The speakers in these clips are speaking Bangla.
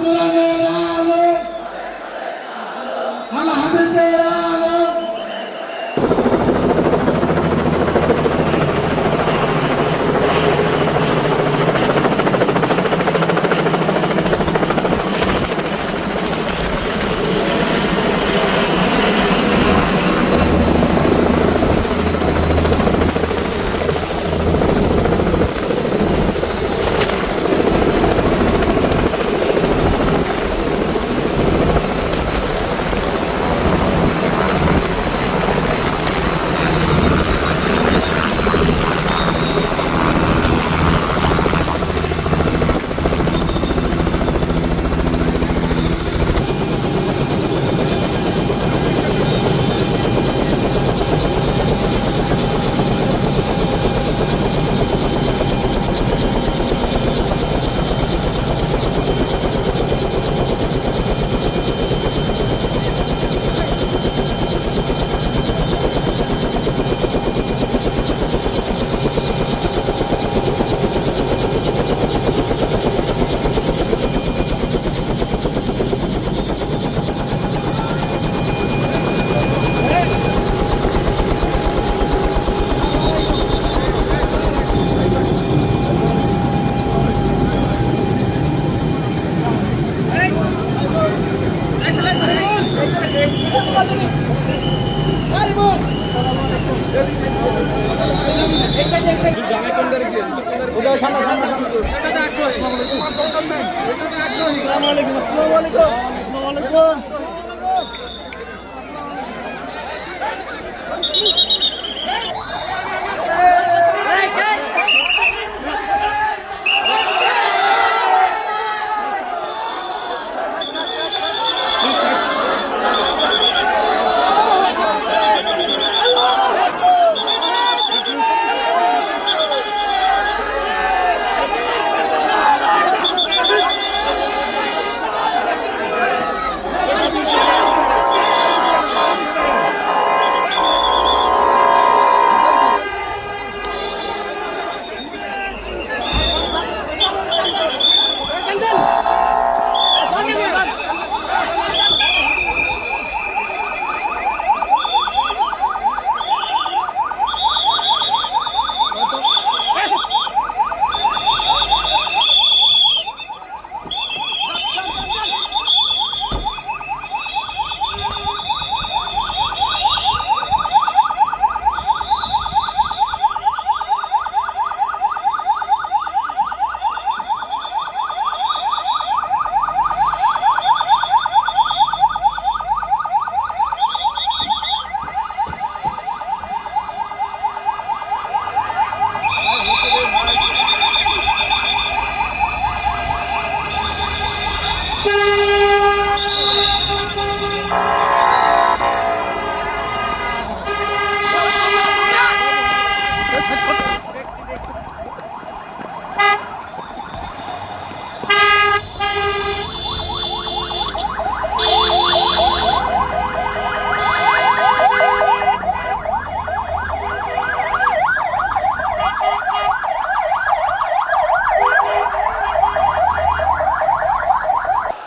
কোরআনের আলো আল হাদিসের আলো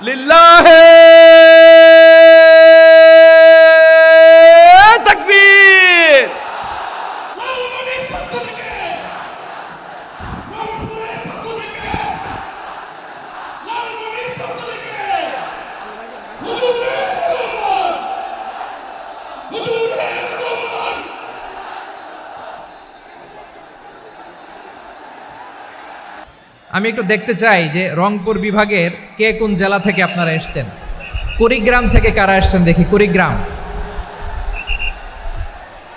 লিল্লাহে তাকবীর। আমি একটু দেখতে চাই যে রংপুর বিভাগের কে কোন জেলা থেকে আপনারা এসেছেন। কুড়িগ্রাম থেকে কারা এসেছেন দেখি। কুড়িগ্রাম,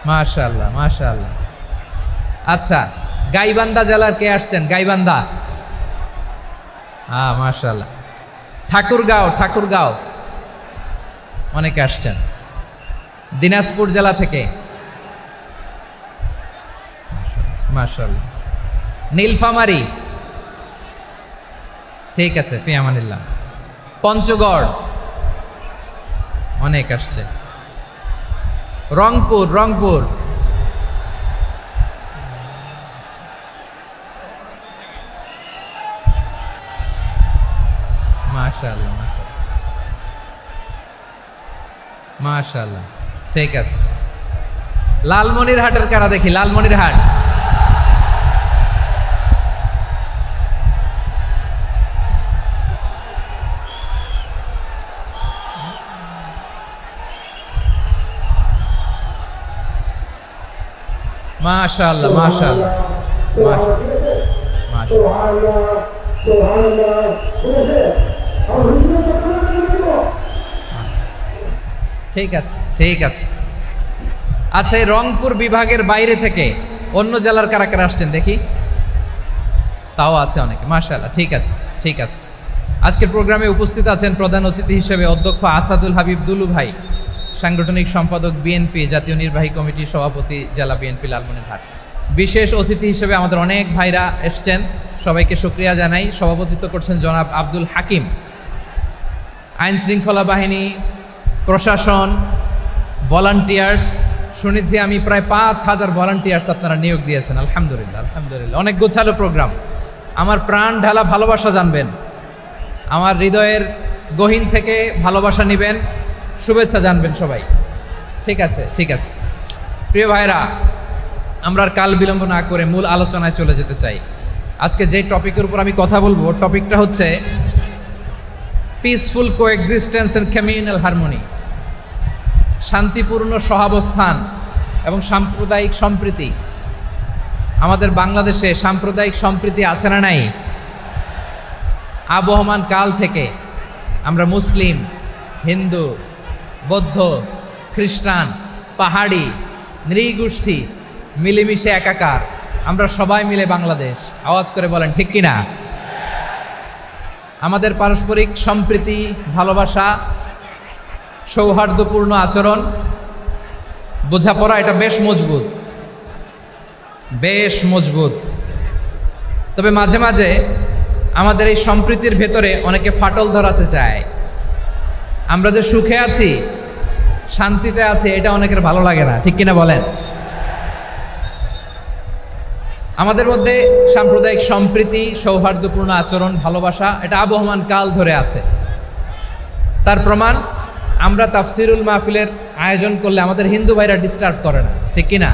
মাশাআল্লাহ মাশাআল্লাহ। আচ্ছা, গাইবান্ধা জেলার কে আসছেন? গাইবান্ধা, হ্যাঁ মাশাআল্লাহ। ঠাকুরগাঁও, ঠাকুরগাঁও অনেকে আসছেন। দিনাজপুর জেলা থেকে মাশাআল্লাহ। নীলফামারী, ঠিক আছে, ফি আমানিল্লাহ। পঞ্চগড় অনেক আসছে। রংপুর, রংপুর মাশাআল্লাহ। মাশাআল্লাহ, মাশাআল্লাহ। ঠিক আছে, লালমনিরহাটের কারা দেখি, লালমনিরহাট। মাশাআল্লাহ, মাশাআল্লাহ, ঠিক আছে, ঠিক আছে। আচ্ছা, এই রংপুর বিভাগের বাইরে থেকে অন্য জেলার কারা কারা আসছেন দেখি, তাও আছে অনেকে। মাশাআল্লাহ, ঠিক আছে, ঠিক আছে। আজকের প্রোগ্রামে উপস্থিত আছেন প্রধান অতিথি হিসেবে অধ্যক্ষ আসাদুল হাবিব দুলু ভাই, সাংগঠনিক সম্পাদক বিএনপি, জাতীয় নির্বাহী কমিটির সভাপতি, জেলা বিএনপি লালমনিরহাট। বিশেষ অতিথি হিসেবে আমাদের অনেক ভাইরা এসছেন, সবাইকে শুকরিয়া জানাই। সভাপতিত্ব করছেন জনাব আব্দুল হাকিম। আইন শৃঙ্খলা বাহিনী, প্রশাসন, ভলান্টিয়ার্স, শুনেছি আমি প্রায় 5,000 ভলান্টিয়ার্স আপনারা নিয়োগ দিয়েছেন। আলহামদুলিল্লাহ, আলহামদুলিল্লাহ। অনেক গোছালো প্রোগ্রাম। আমার প্রাণ ঢালা ভালোবাসা জানবেন, আমার হৃদয়ের গহীন থেকে ভালোবাসা নেবেন, শুভেচ্ছা জানবেন সবাই। ঠিক আছে, ঠিক আছে। প্রিয় ভাইরা, আমরা আর কাল বিলম্ব না করে মূল আলোচনায় চলে যেতে চাই। আজকে যে টপিকের উপর আমি কথা বলবো, টপিকটা হচ্ছে peaceful coexistence and communal harmony, শান্তিপূর্ণ সহাবস্থান এবং সাম্প্রদায়িক সম্প্রীতি। আমাদের বাংলাদেশে সাম্প্রদায়িক সম্প্রীতি আছে না নাই? আবহমান কাল থেকে আমরা মুসলিম, হিন্দু, বৌদ্ধ, খ্রিস্টান, পাহাড়ি, নৃগোষ্ঠী মিলেমিশে একাকার, আমরা সবাই মিলে বাংলাদেশ। আওয়াজ করে বলেন ঠিক কিনা? আমাদের পারস্পরিক সম্প্রীতি, ভালোবাসা, সৌহার্দ্যপূর্ণ আচরণ, বোঝাপড়া, এটা বেশ মজবুত, বেশ মজবুত। তবে মাঝে মাঝে আমাদের এই সম্প্রীতির ভেতরে অনেকে ফাটল ধরাতে চায়। আমরা যে সুখে আছি, শান্তিতে আছি, এটা অনেকের ভালো লাগে না, ঠিক কিনা বলেন? আমাদের মধ্যে সাম্প্রদায়িক সম্প্রীতি, সৌহার্দ্যপূর্ণ আচরণ, ভালোবাসা, এটা আবহমান কাল ধরে আছে। তার প্রমাণ, আমরা তাফসিরুল মাহফিলের আয়োজন করলে আমাদের হিন্দু ভাইরা ডিস্টার্ব করে না, ঠিক কিনা?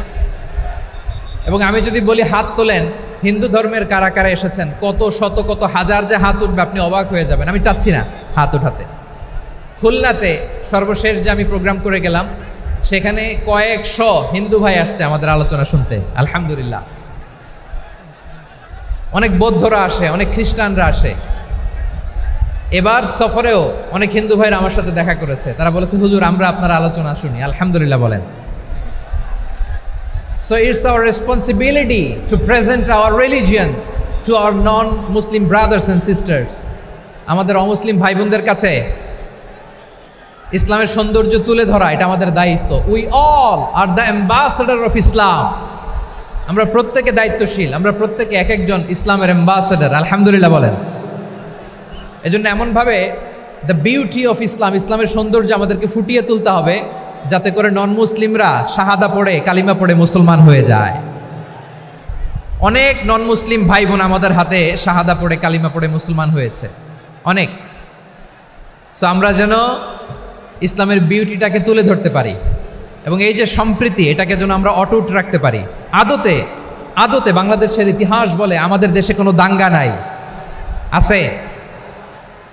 এবং আমি যদি বলি হাত তোলেন, হিন্দু ধর্মের কারা কারা এসেছেন, কত শত কত হাজার যে হাত উঠবে, আপনি অবাক হয়ে যাবেন। আমি চাচ্ছি না হাত উঠাতে। খুলনাতে সর্বশেষ যে আমি প্রোগ্রাম করে গেলাম, সেখানে কয়েকশো হিন্দু ভাই আসছে আমাদের আলোচনা শুনতে, আলহামদুলিল্লাহ। অনেক বৌদ্ধরা আসে, অনেক খ্রিস্টানরা আসে। এবার সফরেও অনেক হিন্দু ভাইরা আমার সাথে দেখা করেছে। তারা বলেছে, হুজুর আমরা আপনার আলোচনা শুনি। আলহামদুলিল্লাহ বলেন। So it's our responsibility to present our religion to our non-Muslim brothers and sisters. আমাদের অমুসলিম ভাই বোনদের কাছে ইসলামের সৌন্দর্য তুলে ধরা, এটা আমাদের দায়িত্ব। We all are the ambassador of Islam. আমরা প্রত্যেকে দায়িত্বশীল, আমরা প্রত্যেকে এক একজন ইসলামের অ্যাম্বাসেডর। আলহামদুলিল্লাহ বলেন। এজন্য এমনভাবে দ্য বিউটি অফ ইসলাম, ইসলামের সৌন্দর্য আমাদেরকে ফুটিয়ে তুলতে হবে, যাতে করে নন মুসলিমরা শাহাদা পড়ে, কালিমা পড়ে মুসলমান হয়ে যায়। অনেক নন মুসলিম ভাই বোন আমাদের হাতে শাহাদা পড়ে, কালিমা পড়ে মুসলমান হয়েছে, অনেক। সো আমরা যেন ইসলামের বিউটিটাকে তুলে ধরতে পারি, এবং এই যে সম্প্রীতি, এটাকে যেন আমরা অটুট রাখতে পারি। আদতে আদতে বাংলাদেশের ইতিহাস বলে আমাদের দেশে কোনো দাঙ্গা নাই, আছে?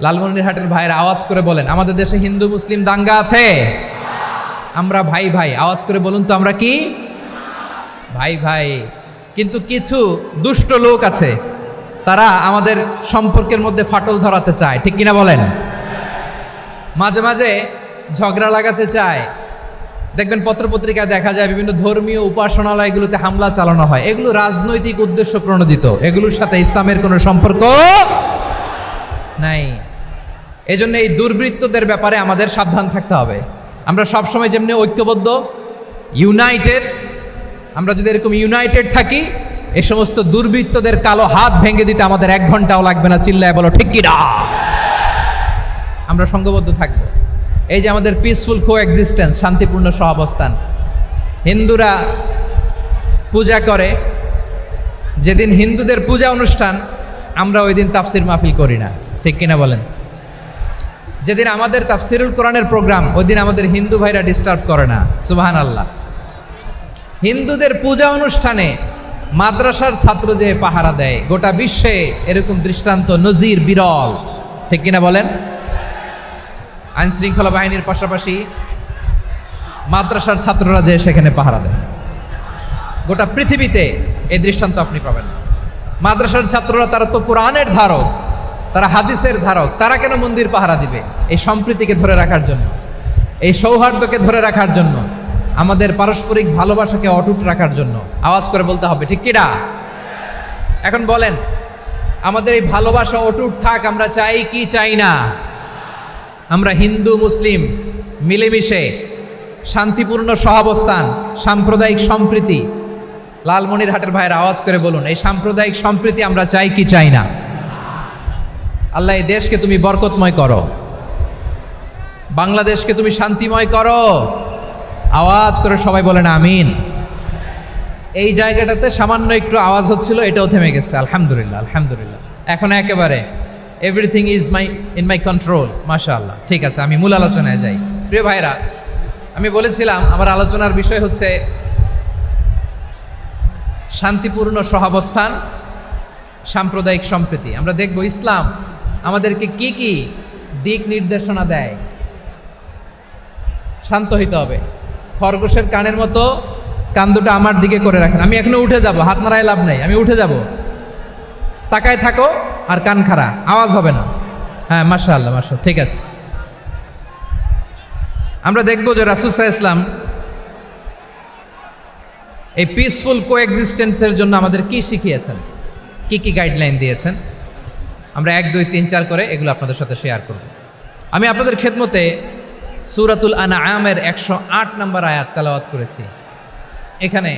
লালমনিরহাটের ভাইয়েরা আওয়াজ করে বলেন, আমাদের দেশে হিন্দু মুসলিম দাঙ্গা আছে? আমরা ভাই ভাই, আওয়াজ করে বলুন তো, আমরা কি ভাই ভাই? কিন্তু কিছু দুষ্ট লোক আছে, তারা আমাদের সম্পর্কের মধ্যে ফাটল ধরাতে চায়, ঠিক কিনা বলেন? মাঝে মাঝে ঝগড়া লাগাতে চায়। দেখবেন পত্রপত্রিকায় দেখা যায় বিভিন্ন ধর্মীয় উপাসনালয়গুলোতে হামলা চালানো হয়। এগুলো রাজনৈতিক উদ্দেশ্য প্রণোদিত, এগুলোর সাথে ইসলামের কোনো সম্পর্ক নাই। এজন্য এই দুর্বৃত্তদের ব্যাপারে আমাদের সাবধান থাকতে হবে। আমরা সবসময় যেমনি ঐক্যবদ্ধ, ইউনাইটেড, আমরা যদি এরকম ইউনাইটেড থাকি, এই সমস্ত দুর্বৃত্তদের কালো হাত ভেঙে দিতে আমাদের 1 ঘন্টাও লাগবে না। চিল্লায় বলো ঠিক কিনা? আমরা সংঘবদ্ধ থাকবো। এই যে আমাদের পিসফুল কোএক্সিস্টেন্স, শান্তিপূর্ণ সহাবস্থান। হিন্দুরা পূজা করে, যেদিন হিন্দুদের পূজা অনুষ্ঠান, আমরা ওই দিন তাফসির মাহফিল করি না, ঠিক কিনা বলেন? যেদিন আমাদের তাফসিরুল কোরআনের প্রোগ্রাম, ওই দিন আমাদের হিন্দু ভাইরা ডিস্টার্ব করে না। সুবহানাল্লাহ। হিন্দুদের পূজা অনুষ্ঠানে মাদ্রাসার ছাত্র যে পাহারা দেয়, গোটা বিশ্বে এরকম দৃষ্টান্ত নজির বিরল, ঠিক কিনা বলেন? আইন শৃঙ্খলা বাহিনীর পাশাপাশি মাদ্রাসার ছাত্ররা যে সেখানে পাহারা দেয়, গোটা পৃথিবীতে এই দৃষ্টান্ত আপনি পাবেন না। মাদ্রাসার ছাত্ররা তারা তো কোরআনের ধারক, তারা হাদিসের ধারক, তারা কেন মন্দির পাহারা দিবে? এই সম্প্রীতিকে ধরে রাখার জন্য, এই সৌহার্দ্যকে ধরে রাখার জন্য, আমাদের পারস্পরিক ভালোবাসাকে অটুট রাখার জন্য। আওয়াজ করে বলতে হবে, ঠিক কিনা? এখন বলেন, আমাদের এই ভালোবাসা অটুট থাক, আমরা চাই কি চাই না? আমরা হিন্দু মুসলিম মিলেমিশে শান্তিপূর্ণ সহাবস্থান, সাম্প্রদায়িক সম্প্রীতি, লালমনিরহাটের ভাইয়ের আওয়াজ করে বলুন, এই সাম্প্রদায়িক সম্প্রীতি আমরা চাই কি চাই না? আল্লাহ এই দেশকে তুমি বরকতময় করো, বাংলাদেশকে তুমি শান্তিময় করো। আওয়াজ করে সবাই বলেন আমিন। এই জায়গাটাতে সামান্য একটু আওয়াজ হচ্ছিল, এটাও থেমে গেছে। আলহামদুলিল্লাহ, আলহামদুলিল্লাহ। এখন একেবারে everything is in my control. মাশাআল্লাহ। ঠিক আছে, আমি মূল আলোচনায় যাই। প্রিয় ভাইরা, আমি বলেছিলাম আমার আলোচনার বিষয় হচ্ছে শান্তিপূর্ণ সহাবস্থান, সাম্প্রদায়িক সম্প্রীতি। আমরা দেখব ইসলাম আমাদেরকে কি কি দিক নির্দেশনা দেয়। শান্ত হইতে হবে। খরগোশের কানের মতো কান দুটো আমার দিকে করে রাখেন। আমি এখনো উঠে যাব, হাত নাড়ায় লাভ নাই, আমি উঠে যাব। তাকায় থাকো আর কান খাড়া, আওয়াজ হবে না। হ্যাঁ, মাশাআল্লাহ, মাশাআল্লাহ, ঠিক আছে। আমরা দেখব যে রাসূল সাল্লাল্লাহু আলাইহি ওয়াসাল্লাম এই পিসফুল কোএক্সিস্টেন্সের জন্য আমাদের কি শিখিয়েছেন, কি কি গাইডলাইন দিয়েছেন। আমরা 1, 2, 3, 4 করে এগুলো আপনাদের সাথে শেয়ার করব। আমি আপনাদের খেদমতে সূরাতুল আনআমের 108 নম্বর আয়াত তেলাওয়াত করেছি। এখানে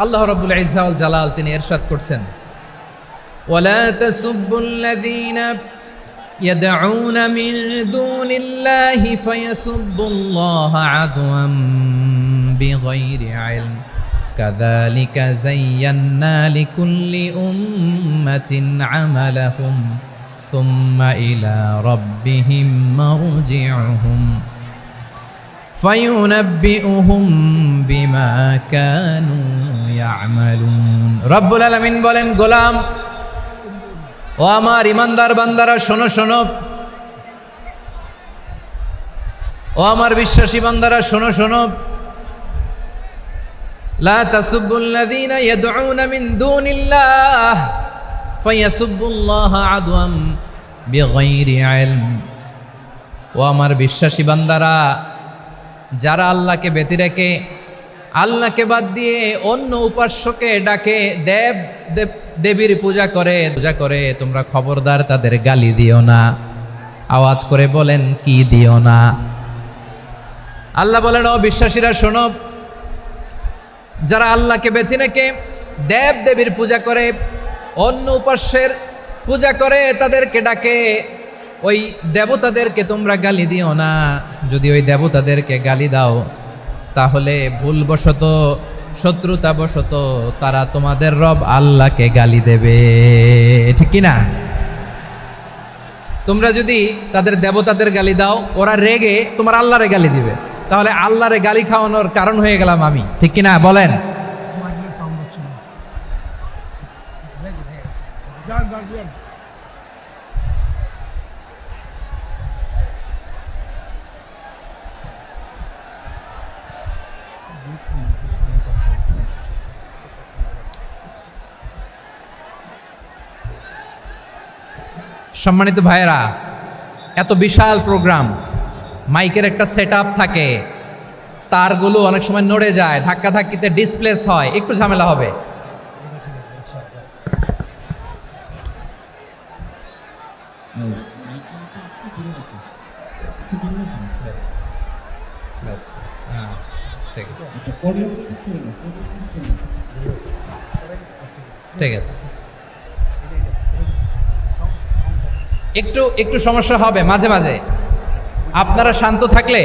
আল্লাহ রাব্বুল ইজ্জা ওয়াল জালাল তিনি ইরশাদ করছেন, ওয়ালা তাসুব্বুল্লাযীনা ইয়াদউনা মিন দুনিল্লাহি ফায়াসুব্বুল্লাহা আদওয়াম বিগাইরি ইলম কাযালিকা যায়্যান্না লিকুল্লি উম্মাতিন আমালাহুম সুম্মা ইলা রাব্বিহিম মারজিউহুম ফায়ুনাব্বিউহুম বিমা কানু ইয়ামালুন। রব্বুল আলামিন বলেন, গোলাম ও আমার ইমানদার বান্দারা, শোনো শোনো। ও আমার বিশ্বাসী বান্দারা, শোনো শোনো। লা তাসুব্বুল্লাযীনা ইয়াদউনা মিন দুনিল্লাহ ফায়াসুব্বুল্লাহা আদওয়াম বিগাইরি ইলম। ও আমার বিশ্বাসী বান্দারা, যারা আল্লাহকে ব্যতি রেখে, আল্লাহকে বাদ দিয়ে অন্য উপাস্যকে ডাকে, দেবীর পূজা করে, তোমরা খবরদার তাদের গালি দিও না। আওয়াজ করে বলেন, কি দিও না? আল্লাহ বলেন, ও বিশ্বাসীরা শোনো, যারা আল্লাহকে বেছে রেখে দেবীর পূজা করে, অন্য উপাস্যের পূজা করে, তাদেরকে ডাকে, ওই দেবতাদেরকে তোমরা গালি দিও না। যদি ওই দেবতাদেরকে গালি দাও, তাহলে ভুলবশত, শত্রুতাবশত তারা তোমাদের রব আল্লাহকে গালি দেবে, ঠিক কি না? তোমরা যদি তাদের দেবতাদের গালি দাও, ওরা রেগে তোমার আল্লাহরে গালি দিবে, তাহলে আল্লাহরে গালি খাওয়ানোর কারণ হয়ে গেলাম আমি, ঠিক কি না? বলেন। সম্মানিত ভাইয়েরা, এত বিশাল প্রোগ্রাম, মাইকের একটা সেটআপ থাকে, তারগুলো অনেক সময় নড়ে যায়, ধাক্কা ধাক্কিতে ডিসপ্লেস হয়, একটু ঝামেলা হবে। ঠিক আছে, একটু সমস্যা হবে মাঝে মাঝে। আপনারা শান্ত থাকলে,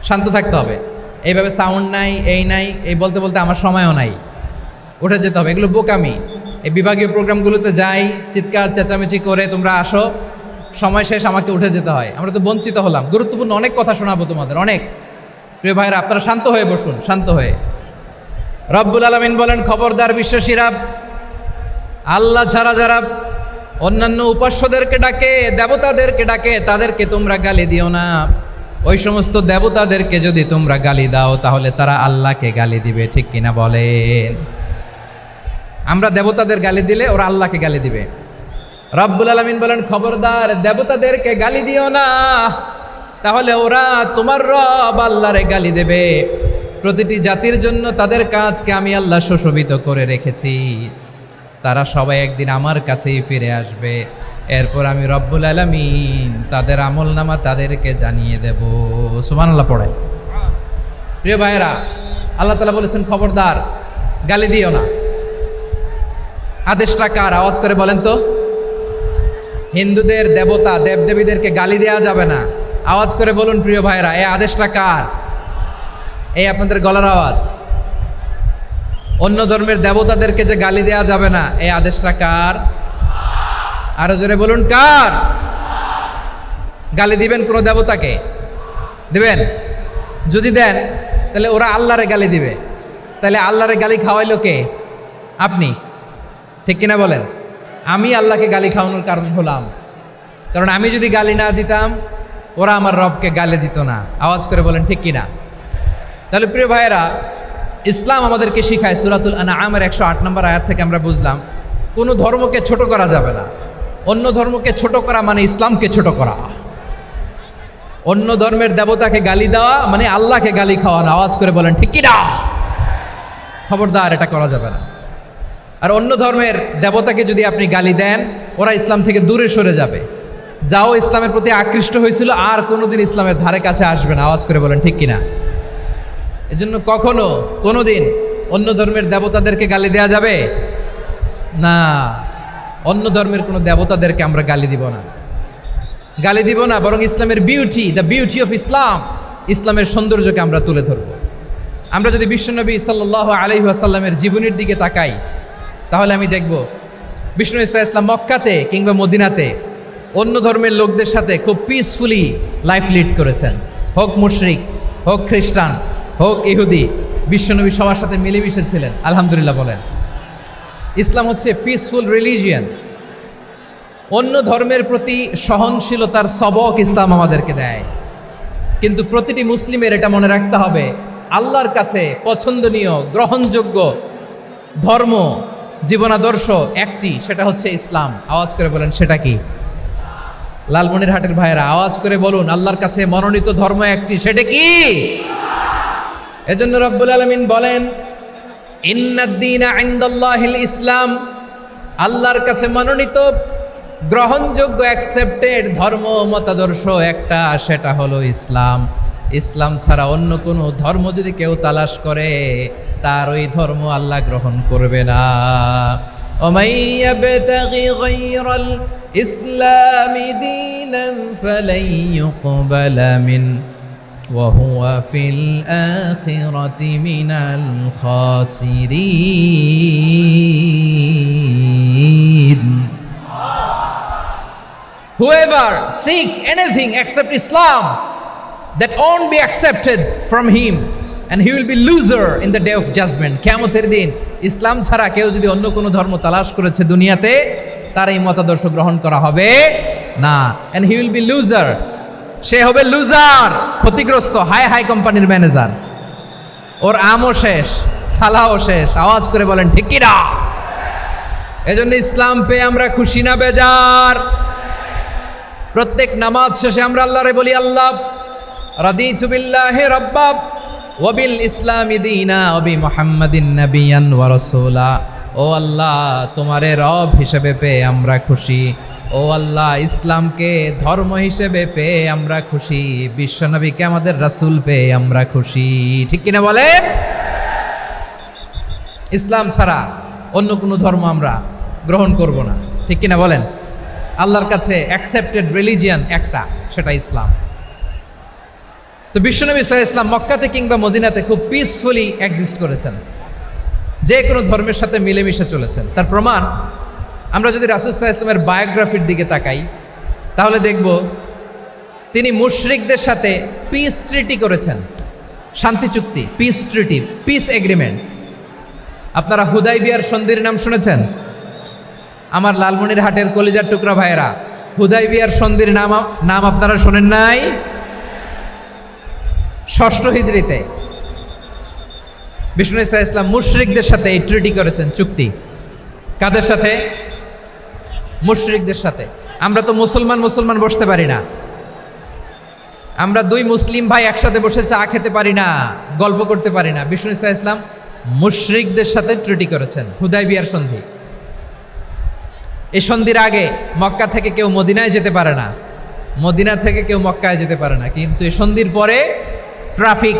শান্ত থাকতে হবে। এইভাবে সাউন্ড নাই, এই নাই, এই বলতে বলতে আমার সময়ও নাই, উঠে যেতে হবে, এগুলো বোকামি। এই বিভাগীয় প্রোগ্রামগুলোতে যাই, চিৎকার চেঁচামেচি করে তোমরা আসো, সময় শেষ আমাকে উঠে যেতে হয়। আমরা তো বঞ্চিত হলাম। গুরুত্বপূর্ণ অনেক কথা শোনাবো তোমাদের, অনেক। প্রিয় ভাইরা, আপনারা শান্ত হয়ে বসুন, শান্ত হয়ে। রব্বুল আলামিন বলেন, খবরদার বিশ্বাসীরা, আল্লাহ ছাড়া যারা অন্যান্য উপাস্যদেরকে ডাকে, দেবতাদেরকে ডাকে, তাদেরকে তোমরা গালি দিও না। ওই সমস্ত দেবতাদেরকে যদি তোমরা গালি দাও তাহলে তারা আল্লাহকে গালি দিবে, ঠিক কিনা বলেন? আমরা দেবতাদের গালি দিলে ওরা আল্লাহকে গালি দিবে। রব্বুল আলামিন বলেন, খবরদার দেবতাদেরকে গালি দিও না, তাহলে ওরা তোমার রব আল্লাহরে গালি দেবে। প্রতিটি জাতির জন্য তাদের কাজকে আমি আল্লাহ সুশোভিত করে রেখেছি, তারা সবাই একদিন আমার কাছেই ফিরে আসবে। এরপর আমি রব্বুল আলামিন তাদের আমলনামা তাদেরকে জানিয়ে দেব। সুবহানাল্লাহ পড়ে। প্রিয় ভাইয়েরা, আল্লাহ তাআলা বলেছেন খবরদার গালি দিও না। আদেশটা কার? আওয়াজ করে বলেন তো। হিন্দুদের দেবতা দেবদেবীদেরকে গালি দেওয়া যাবে না। আওয়াজ করে বলুন প্রিয় ভাইয়েরা, এই আদেশটা কার? এই আপনাদের গলার আওয়াজ। অন্য ধর্মের দেবতাদেরকে যে গালি দেওয়া যাবে না, এই আদেশটা কার? আরো জোরে বলুন, কার? গালি দিবেন কোন দেবতাকে? দিবেন? যদি দেন তাহলে ওরা আল্লাহরে গালি দিবে। তাহলে আল্লাহরে গালি খাওয়াইলো কে? আপনি, ঠিক কিনা বলেন? আমি আল্লাহকে গালি খাওয়ানোর কারণ হলাম, কারণ আমি যদি গালি না দিতাম ওরা আমার রবকে গালি দিত না। আওয়াজ করে বলেন ঠিক কিনা? তাহলে প্রিয় ভাইয়েরা, ইসলাম আমাদেরকে শিখায়, সূরাতুল আনআমের 108 নম্বর আয়াত থেকে আমরা বুঝলাম কোনো ধর্মকে ছোট করা যাবে না। অন্য ধর্মকে ছোট করা মানে ইসলামকে ছোট করা। অন্য ধর্মের দেবতাকে গালি দেওয়া মানে আল্লাহকে গালি খাওয়ানো। আওয়াজ করে বলেন ঠিক কিনা? খবরদার, এটা করা যাবে না। আর অন্য ধর্মের দেবতাকে যদি আপনি গালি দেন, ওরা ইসলাম থেকে দূরে সরে যাবে। যাও ইসলামের প্রতি আকৃষ্ট হয়েছিল আর কোনোদিন ইসলামের ধারে কাছে আসবে না। আওয়াজ করে বলেন ঠিক কিনা? এজন্য কখনো কোনোদিন অন্য ধর্মের দেবতাদেরকে গালি দেওয়া যাবে না। অন্য ধর্মের কোনো দেবতাদেরকে আমরা গালি দিব না, গালি দিব না, বরং ইসলামের beauty, the beauty of Islam, ইসলামের সৌন্দর্যকে আমরা তুলে ধরব। আমরা যদি বিশ্বনবী সাল্লাল্লাহু আলাইহি ওয়াসাল্লামের জীবনের দিকে তাকাই তাহলে আমি দেখব বিষ্ণু ইসলাম মক্কাতে কিংবা মদিনাতে অন্য ধর্মের লোকদের সাথে খুব পিসফুলি লাইফ লিড করেছেন। হোক মুশরিক, হোক খ্রিস্টান, হোক ইহুদি, বিশ্বনবী সবার সাথে মিলেমিশে ছিলেন। আলহামদুলিল্লাহ বলেন। ইসলাম হচ্ছে পিসফুল রিলিজিয়ান। অন্য ধর্মের প্রতি সহনশীলতার সবক ইসলাম আমাদেরকে দেয়। কিন্তু প্রতিটি মুসলিমের এটা মনে রাখতে হবে, আল্লাহর কাছে পছন্দনীয় গ্রহণযোগ্য ধর্ম জীবনাদর্শ একটি, সেটা হচ্ছে ইসলাম। আওয়াজ করে বলেন সেটা কি? লালমনিরহাটের ভাইয়েরা আওয়াজ করে বলুন, আল্লাহর কাছে মনোনীত ধর্ম একটি, সেটা কি? এজন্য রব্বুল আলামিন বলেন, ইন্নাদ-দীনা ইনদাল্লাহিল ইসলাম, আল্লাহর কাছে মনোনীত গ্রহণযোগ্য অ্যাকসেপ্টেড ধর্ম মতাদর্শ একটা, সেটা হলো ইসলাম। ইসলাম ছাড়া অন্য কোনো ধর্ম যদি কেউ তালাশ করে তার ওই ধর্ম আল্লাহ গ্রহণ করবে না। ومن يبتغي غير الإسلام دينا فلن يقبل منه وهو في الآخرة من الخاسرين. Whoever seek anything except Islam, that won't be accepted from him, and he will be loser in the day of judgment. কিয়ামতের দিন ইসলাম ছাড়া কেউ যদি অন্য কোনো ধর্ম তালাশ করেছে দুনিয়াতে, তার এই মতাদর্শ গ্রহণ করা হবে না। and he will be loser, সে হবে লুজার, ক্ষতিগ্রস্ত, হাই হাই কোম্পানির ম্যানেজার। ওর আমও শেষ, সালাও শেষ। আওয়াজ করে বলেন ঠিক কি না? এজন্য ইসলাম পেয়ে আমরা খুশি না বেজার? প্রত্যেক নামাজ শেষে আমরা আল্লাহরে বলি, আল্লাহ রাদিতু বিল্লাহি রাব্বা ওয়া বিল ইসলামি দীনা ওয়া বি মুহাম্মাদিন নাবিয়ান ওয়া রাসূলা। ও আল্লাহ, তোমারে রব হিসেবে পেয়ে আমরা খুশি। ও আল্লাহ, ইসলামকে ধর্ম হিসেবে পেয়ে আমরা খুশি। বিশ্বনবীকে আমাদের রাসূল পেয়ে আমরা খুশি। ঠিক কিনা বলেন? ইসলাম ছাড়া অন্য কোনো ধর্ম আমরা গ্রহণ করব না। ঠিক কিনা বলেন? আল্লাহর কাছে অ্যাকসেপ্টেড রিলিজিয়ান একটা, সেটা ইসলাম। তো বিশ্বনবী সাল্লাল্লাহু আলাইহি ওয়াসাল্লাম মক্কাতে কিংবা মদিনাতে খুব পিসফুলি এক্সিস্ট করেছেন। যে কোনো ধর্মের সাথে মিলেমিশে চলেছেন। তার প্রমাণ আমরা যদি রাসূল সাল্লাল্লাহু আলাইহি ওয়াসাল্লামের বায়োগ্রাফির দিকে তাকাই তাহলে দেখব তিনি মুশরিকদের সাথে পিস ট্রিটি করেছেন, শান্তি চুক্তি, পিস ট্রিটি, পিস এগ্রিমেন্ট। আপনারা হুদাইবিয়ার সন্ধির নাম শুনেছেন? আমার লালমনিরহাটের কলিজার টুকরা ভাইয়েরা, হুদাইবিয়ার সন্ধির নাম আপনারা শোনেন নাই? 6ষ্ঠ হিজরিতে বিষ্ণু ঈসা ইসলাম মুশরিকদের সাথে এই ট্রিটি করেছেন, চুক্তি। কাদের সাথে? মুশরিকদের সাথে। আমরা তো মুসলমান বসতে পারি না, আমরা দুই মুসলিম ভাই একসাথে বসে চা খেতে পারি না, গল্প করতে পারি না। বিষ্ণু ঈসা ইসলাম মুশরিকদের সাথে ট্রিটি করেছেন, হুদাইবিয়ার সন্ধি। এই সন্ধির আগে মক্কা থেকে কেউ মদিনায় যেতে পারে না, মদিনা থেকে কেউ মক্কায় যেতে পারে না, কিন্তু এই সন্ধির পরে ট্রাফিক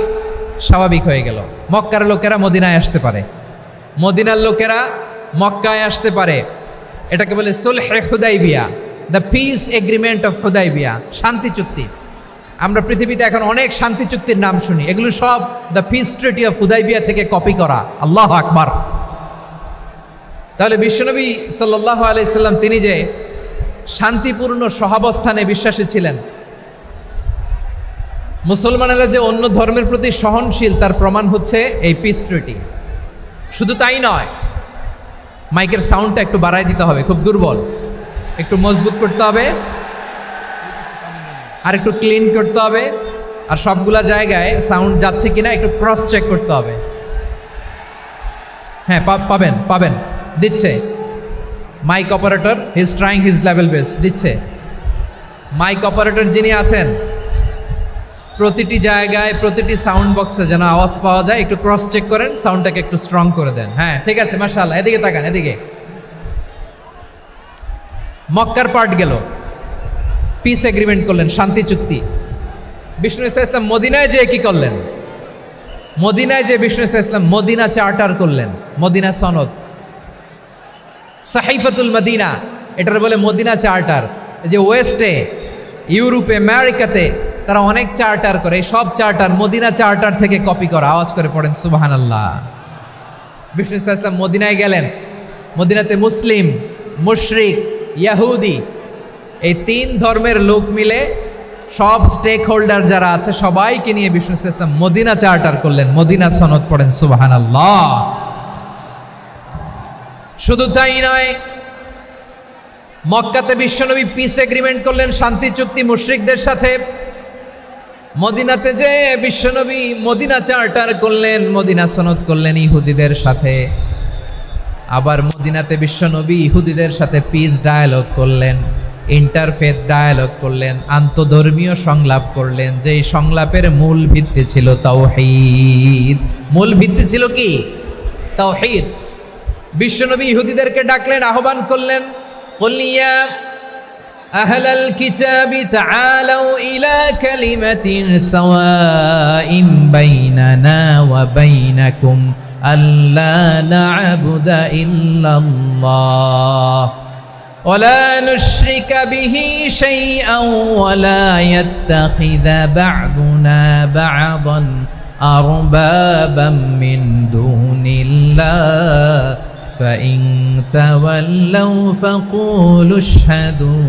স্বাভাবিক হয়ে গেল। মক্কার লোকেরা মদিনায় আসতে পারে, মদিনার লোকেরা মক্কায় আসতে পারে। এটাকে বলে সুলহে Hudaybiyyah, the peace agreement of Hudaybiyyah, শান্তি চুক্তি। আমরা পৃথিবীতে এখন অনেক শান্তি চুক্তির নাম শুনি, এগুলো সব the piece treaty of Hudaibiya থেকে কপি করা। আল্লাহু আকবার। তাহলে বিশ্বনবী সাল্লাল্লাহু আলাইহি সাল্লাম তিনি যে শান্তিপূর্ণ সহাবস্থানে বিশ্বাসী ছিলেন, মুসলমানেরা যে অন্য ধর্মের প্রতি সহনশীল তার প্রমাণ হচ্ছে এই পিস ট্রিটি। শুধু তাই নয়, মাইকের সাউন্ডটা একটু বাড়ায় দিতে হবে, খুব দুর্বল, একটু মজবুত করতে হবে, আর একটু ক্লিন করতে হবে, আর সবগুলা জায়গায় সাউন্ড যাচ্ছে কিনা একটু ক্রস চেক করতে হবে। হ্যাঁ, পাবেন দিচ্ছে mic operator, he is trying his level best, দিচ্ছে। মাইক অপারেটর যিনি আছেন প্রতিটি জায়গায় প্রতিটি সাউন্ড বক্সে যেন আওয়াজ পাওয়া যায়, একটু ক্রস চেক করেন, সাউন্ডটাকে একটু স্ট্রং করে দেন। হ্যাঁ, ঠিক আছে, মাশাআল্লাহ। এদিকে তাকান, এদিকে। মক্কার পার্ট গেল, পিস এগ্রিমেন্ট করলেন, শান্তি চুক্তি। বিষ্ণু ঈসা ইসলাম মদিনায় যে কি করলেন? মদিনায় যে বিষ্ণু ঈসা ইসলাম মদিনা চার্টার করলেন, মদিনা সনদ, সাহিফাতুল মদিনা, এটার বলে মদিনা চার্টার। যে ওয়েস্টে, ইউরোপে, আমেরিকাতে তারা অনেক চার্টার করে, এই সব চার্টার মদিনা চার্টার থেকে কপি করা। আওয়াজ করে পড়েন সুবহানাল্লাহ। বিষ্ণু ঈসা ইসলাম মদিনায় গেলেন, মদিনাতে মুসলিম, মুশরিক, ইয়াহুদি, এই 3 ধর্মের লোক মিলে সব স্টেক হোল্ডার যারা আছে সবাইকে নিয়ে বিষ্ণু ঈসা ইসলাম মদিনা চার্টার করলেন, মদিনা সনদ, পড়েন সুবহানাল্লাহ। শুধু তাই নয়, মক্কাতে বিশ্বনবী পিস এগ্রিমেন্ট করলেন, শান্তি চুক্তি মুশরিকদের সাথে। মদিনাতে যে বিশ্বনবী মদিনা চার্টার করলেন, মদিনা সনদ করলেন ইহুদিদের সাথে। আবার মদিনাতে বিশ্বনবী ইহুদিদের সাথে পিস ডায়ালগ করলেন, ইন্টারফেথ ডায়ালগ করলেন, আন্তধর্মীয় সংলাপ করলেন, যেই সংলাপের মূল ভিত্তি ছিল তাওহীদ। মূল ভিত্তি ছিল কি? তাওহীদ। বিশ্বনবী ইহুদিদেরকে ডাকলেন, আহ্বান করলেন, কুল ইয়া আহলাল কিতাবি তাআলাউ ইলা কালিমাতিন সাওয়াইন বাইনানা ওয়া বাইনাকুম আল্লা না'বুদা ইল্লাল্লাহ ওয়া লা নুশরিকা বিহি শাইআন ওয়া লা ইয়াত্তাখিযা বা'দুনা বা'দান আরবাবাম মিন দুনিল্লাহ فإن تولوا فقولوا اشهدوا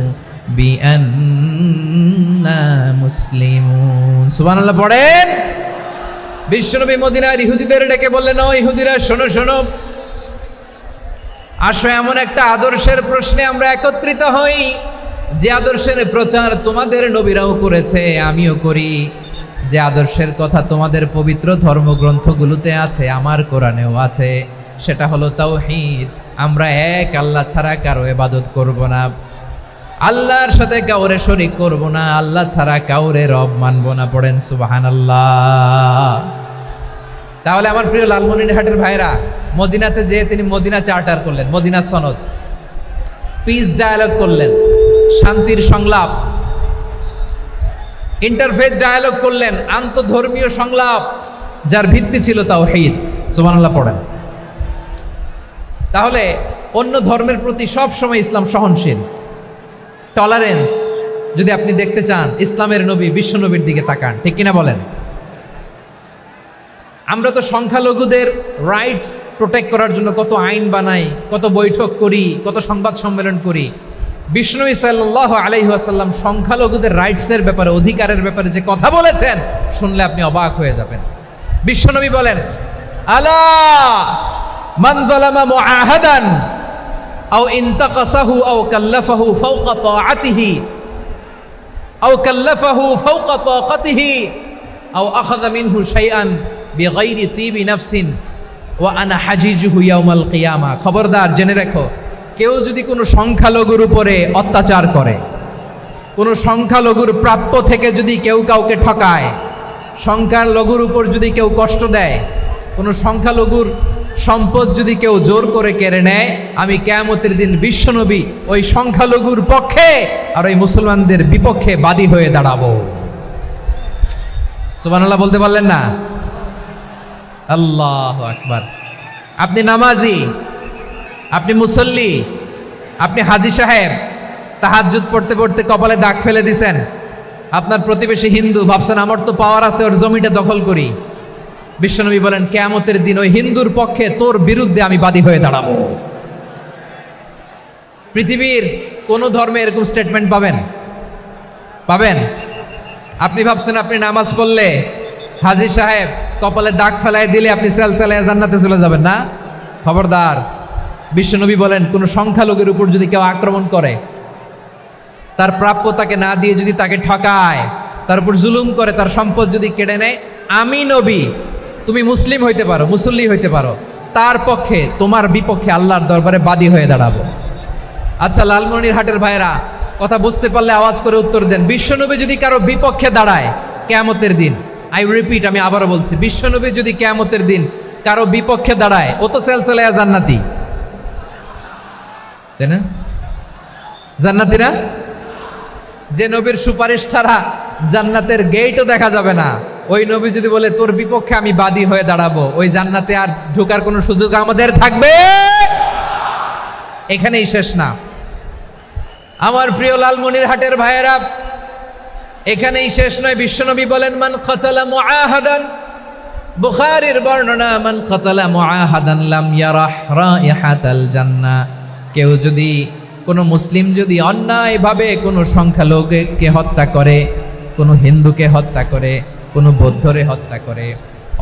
بأننا مسلمون সুবহানাল্লাহ পড়েন। বিশ্বনবী মদিনার ইহুদিদের ডেকে বললেন, ও ইহুদিরা, শোনো শোনো, আসো এমন একটা আদর্শের প্রশ্নে আমরা একত্রিত হই যে আদর্শের প্রচার তোমাদের নবীরাও করেছে, আমিও করি, যে আদর্শের কথা তোমাদের পবিত্র ধর্মগ্রন্থগুলোতে আছে, আমার কোরআনেও আছে, সেটা হলো তাওহীদ। আমরা এক আল্লাহ ছাড়া কারো ইবাদত করব না, আল্লাহর সাথে কাউরে শরীক করব না, আল্লাহ ছাড়া কাউরে রব মানব না। পড়েন সুবহানাল্লাহ। তাহলে আমার প্রিয় লালমনিরহাটের ভাইরা, মদিনাতে যে তিনি মদিনা চার্টার করলেন, মদিনা সনদ, পিস ডায়ালগ করলেন, শান্তির সংলাপ, ইন্টারফেথ ডায়ালগ করলেন, আন্তধর্মীয় সংলাপ, যার ভিত্তি ছিল তাওহীদ। সুবহানাল্লাহ পড়েন। তাহলে অন্য ধর্মের প্রতি সব সময় ইসলাম সহনশীল, টলারেন্স। যদি আপনি দেখতে চান ইসলামের নবী বিশ্ব নবীর দিকে তাকান, ঠিক কিনা বলেন? আমরা তো সংখ্যালঘুদের রাইটস প্রোটেক্ট করার জন্য কত আইন বানাই, কত বৈঠক করি, কত সংবাদ সম্মেলন করি। বিষ্ণু সাল্লাল্লাহু আলাইহি ওয়াসাল্লাম সংখ্যালঘুদের রাইটসের ব্যাপারে, অধিকারের ব্যাপারে যে কথা বলেছেন, শুনলে আপনি অবাক হয়ে যাবেন। বিশ্বনবী বলেন, আলা মান যালামা মুআহাদান আও ইনতাকাসাহু আও কাল্লাফাহু ফাওকা তাআতিহি আও কাল্লাফাহু ফাওকা তাকাতিহি আও আখাযা মিনহু শাইআন বিগাইরি তিবি নাফসিন ওয়া আনা হাজিজুহু ইয়াউমাল কিয়ামা। খবরদার, জেনে রাখো, কেউ যদি কোনো সংখ্যালঘুর উপরে অত্যাচার করে, কোনো সংখ্যালঘুর প্রাপ্য থেকে যদি কেউ কাউকে ঠকায়, সংখ্যালঘুর উপর যদি কেউ কষ্ট দেয়, কোনো সংখ্যালঘুর সম্পদ যদি কেউ জোর করে কেড়ে নেয়, আমি কিয়ামতের দিন বিশ্বনবী ওই সংখ্যালঘুর পক্ষে আর ওই মুসলমানদের বিপক্ষে বাদী হয়ে দাঁড়াবো। সুবহানাল্লাহ বলতে পারলেন না? আল্লাহু আকবার। আপনি নামাজি, আপনি মুসল্লি, আপনি হাজী সাহেব, তাহাজ্জুদ পড়তে পড়তে কপালে দাগ ফেলে দিছেন, আপনার প্রতিবেশী হিন্দু, ভাবছেন আমার তো পাওয়ার আছে, ওর জমিটা দখল করি। বিশ্বনবী বলেন, কিয়ামতের দিন ওই হিন্দুর পক্ষে তোর বিরুদ্ধে আমি বাদী হয়ে দাঁড়াবো। পৃথিবীর কোন ধর্মে এরকম স্টেটমেন্ট পাবেন? পাবেন? আপনি ভাবছেন আপনি নামাজ পড়লে হাজী সাহেব কপালে দাগ ফেলায় দিলে আপনি সেলসেলায় জান্নাতে চলে যাবেন না? খবরদার। বিশ্বনবী বলেন, কোন সংখ্যালঘুর উপর যদি কেউ আক্রমণ করে, তার প্রাপ্য তাকে না দিয়ে যদি তাকে ঠকায়, তার উপর জুলুম করে, তার সম্পদ যদি কেড়ে নেয়, আমি নবী, তুমি মুসলিম হইতে পারো, মুসল্লি হইতে পারো, তার পক্ষে, তোমার বিপক্ষে আল্লাহর দরবারে বাদী হয়ে দাঁড়াবো। আচ্ছা, লালমনিরহাটের ভাইরা, কথা বুঝতে পারলে আওয়াজ করে উত্তর দেন। বিশ্বনবী যদি কারো বিপক্ষে দাঁড়ায় কিয়ামতের দিন, আই রিপিট, আমি আবারও বলছি, বিশ্বনবী যদি কিয়ামতের দিন কারো বিপক্ষে দাঁড়ায়, ও তো সেলসেলায়া জান্নাতি, তাই না? জান্নাতি না? যে নবীর সুপারিশ ছাড়া জান্নাতের গেটও দেখা যাবে না, ওই নবী যদি বলে তোর বিপক্ষে আমি বাদী হয়ে দাঁড়াবো, ওই জান্নাতে আর ঢোকার কোনো সুযোগ আমাদের থাকবে? এখানেই শেষ না আমার প্রিয় লালমনিরহাটের ভাইয়েরা, এখানেই শেষ নয়। বিশ্বনবী বলেন, মান কাতালা মুআহাদান, বুখারীর বর্ণনা, মান কাতালা মুআহাদান লাম ইয়ারাহ রাইহাতাল জান্নাহ। কেউ যদি, কোনো মুসলিম যদি অন্যায়ভাবে কোনো সংখ্যালঘুকে হত্যা করে, কোনো হিন্দুকে হত্যা করে, কোনো বৌদ্ধরে হত্যা করে,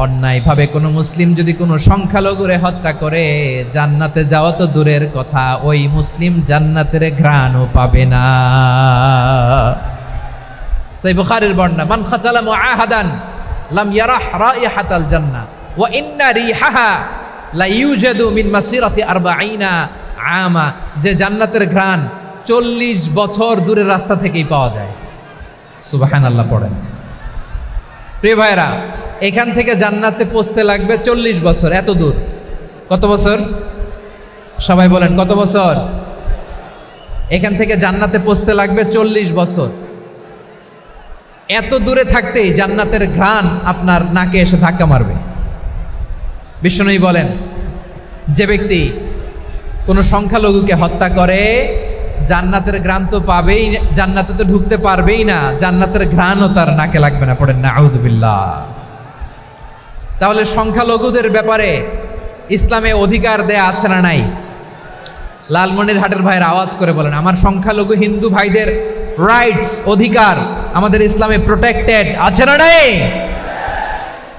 অন্যায়ভাবে কোনো মুসলিম যদি কোনো সংখ্যালঘুরে হত্যা করে, জান্নাতে যাওয়া তো দূরের কথা, ওই মুসলিম জান্নাতের ঘ্রাণও পাবে না। সেই বুখারীর বর্ণনা, মান কাতালা মুআহাদান লাম ইয়ারাহ রাইহাতাল জান্নাহ ওয়া ইন্না রিহাহা লা ইউজাদু মিন মাসিরাতি 40 আমা। যে জান্নাতের ঘ্রাণ 40 বছর দূরের রাস্তা থেকেই পাওয়া যায়। সুবহানাল্লাহ পড়েন। প্রিয় ভাইরা, এখান থেকে জান্নাতে পৌঁছতে লাগবে 40 বছর। এত দূর, কত বছর? সবাই বলেন, কত বছর? এখান থেকে জান্নাতে পৌঁছতে লাগবে 40 বছর। এত দূরে থাকতেই জান্নাতের ঘ্রাণ আপনার নাকে এসে ধাক্কা মারবে। বিশ্বনবী বলেন, যে ব্যক্তি কোনো সংখ্যালঘুকে হত্যা করে, জান্নাতের ঘ্রাণ তো পাবেই, জান্নাতে তো ঢুকতে পারবেই না, জান্নাতের ঘ্রাণও তার নাকে লাগবে না। পড়েন নাউযুবিল্লাহ। তাহলে সংখ্যালঘুদের ব্যাপারে ইসলামে অধিকার দেয়া আছে না নাই? লালমনিরহাটের ভাইয়ের আওয়াজ করে বলেন, আমার সংখ্যালঘু হিন্দু ভাইদের রাইটস, অধিকার আমাদের ইসলামে প্রোটেক্টেড আছে না নাই?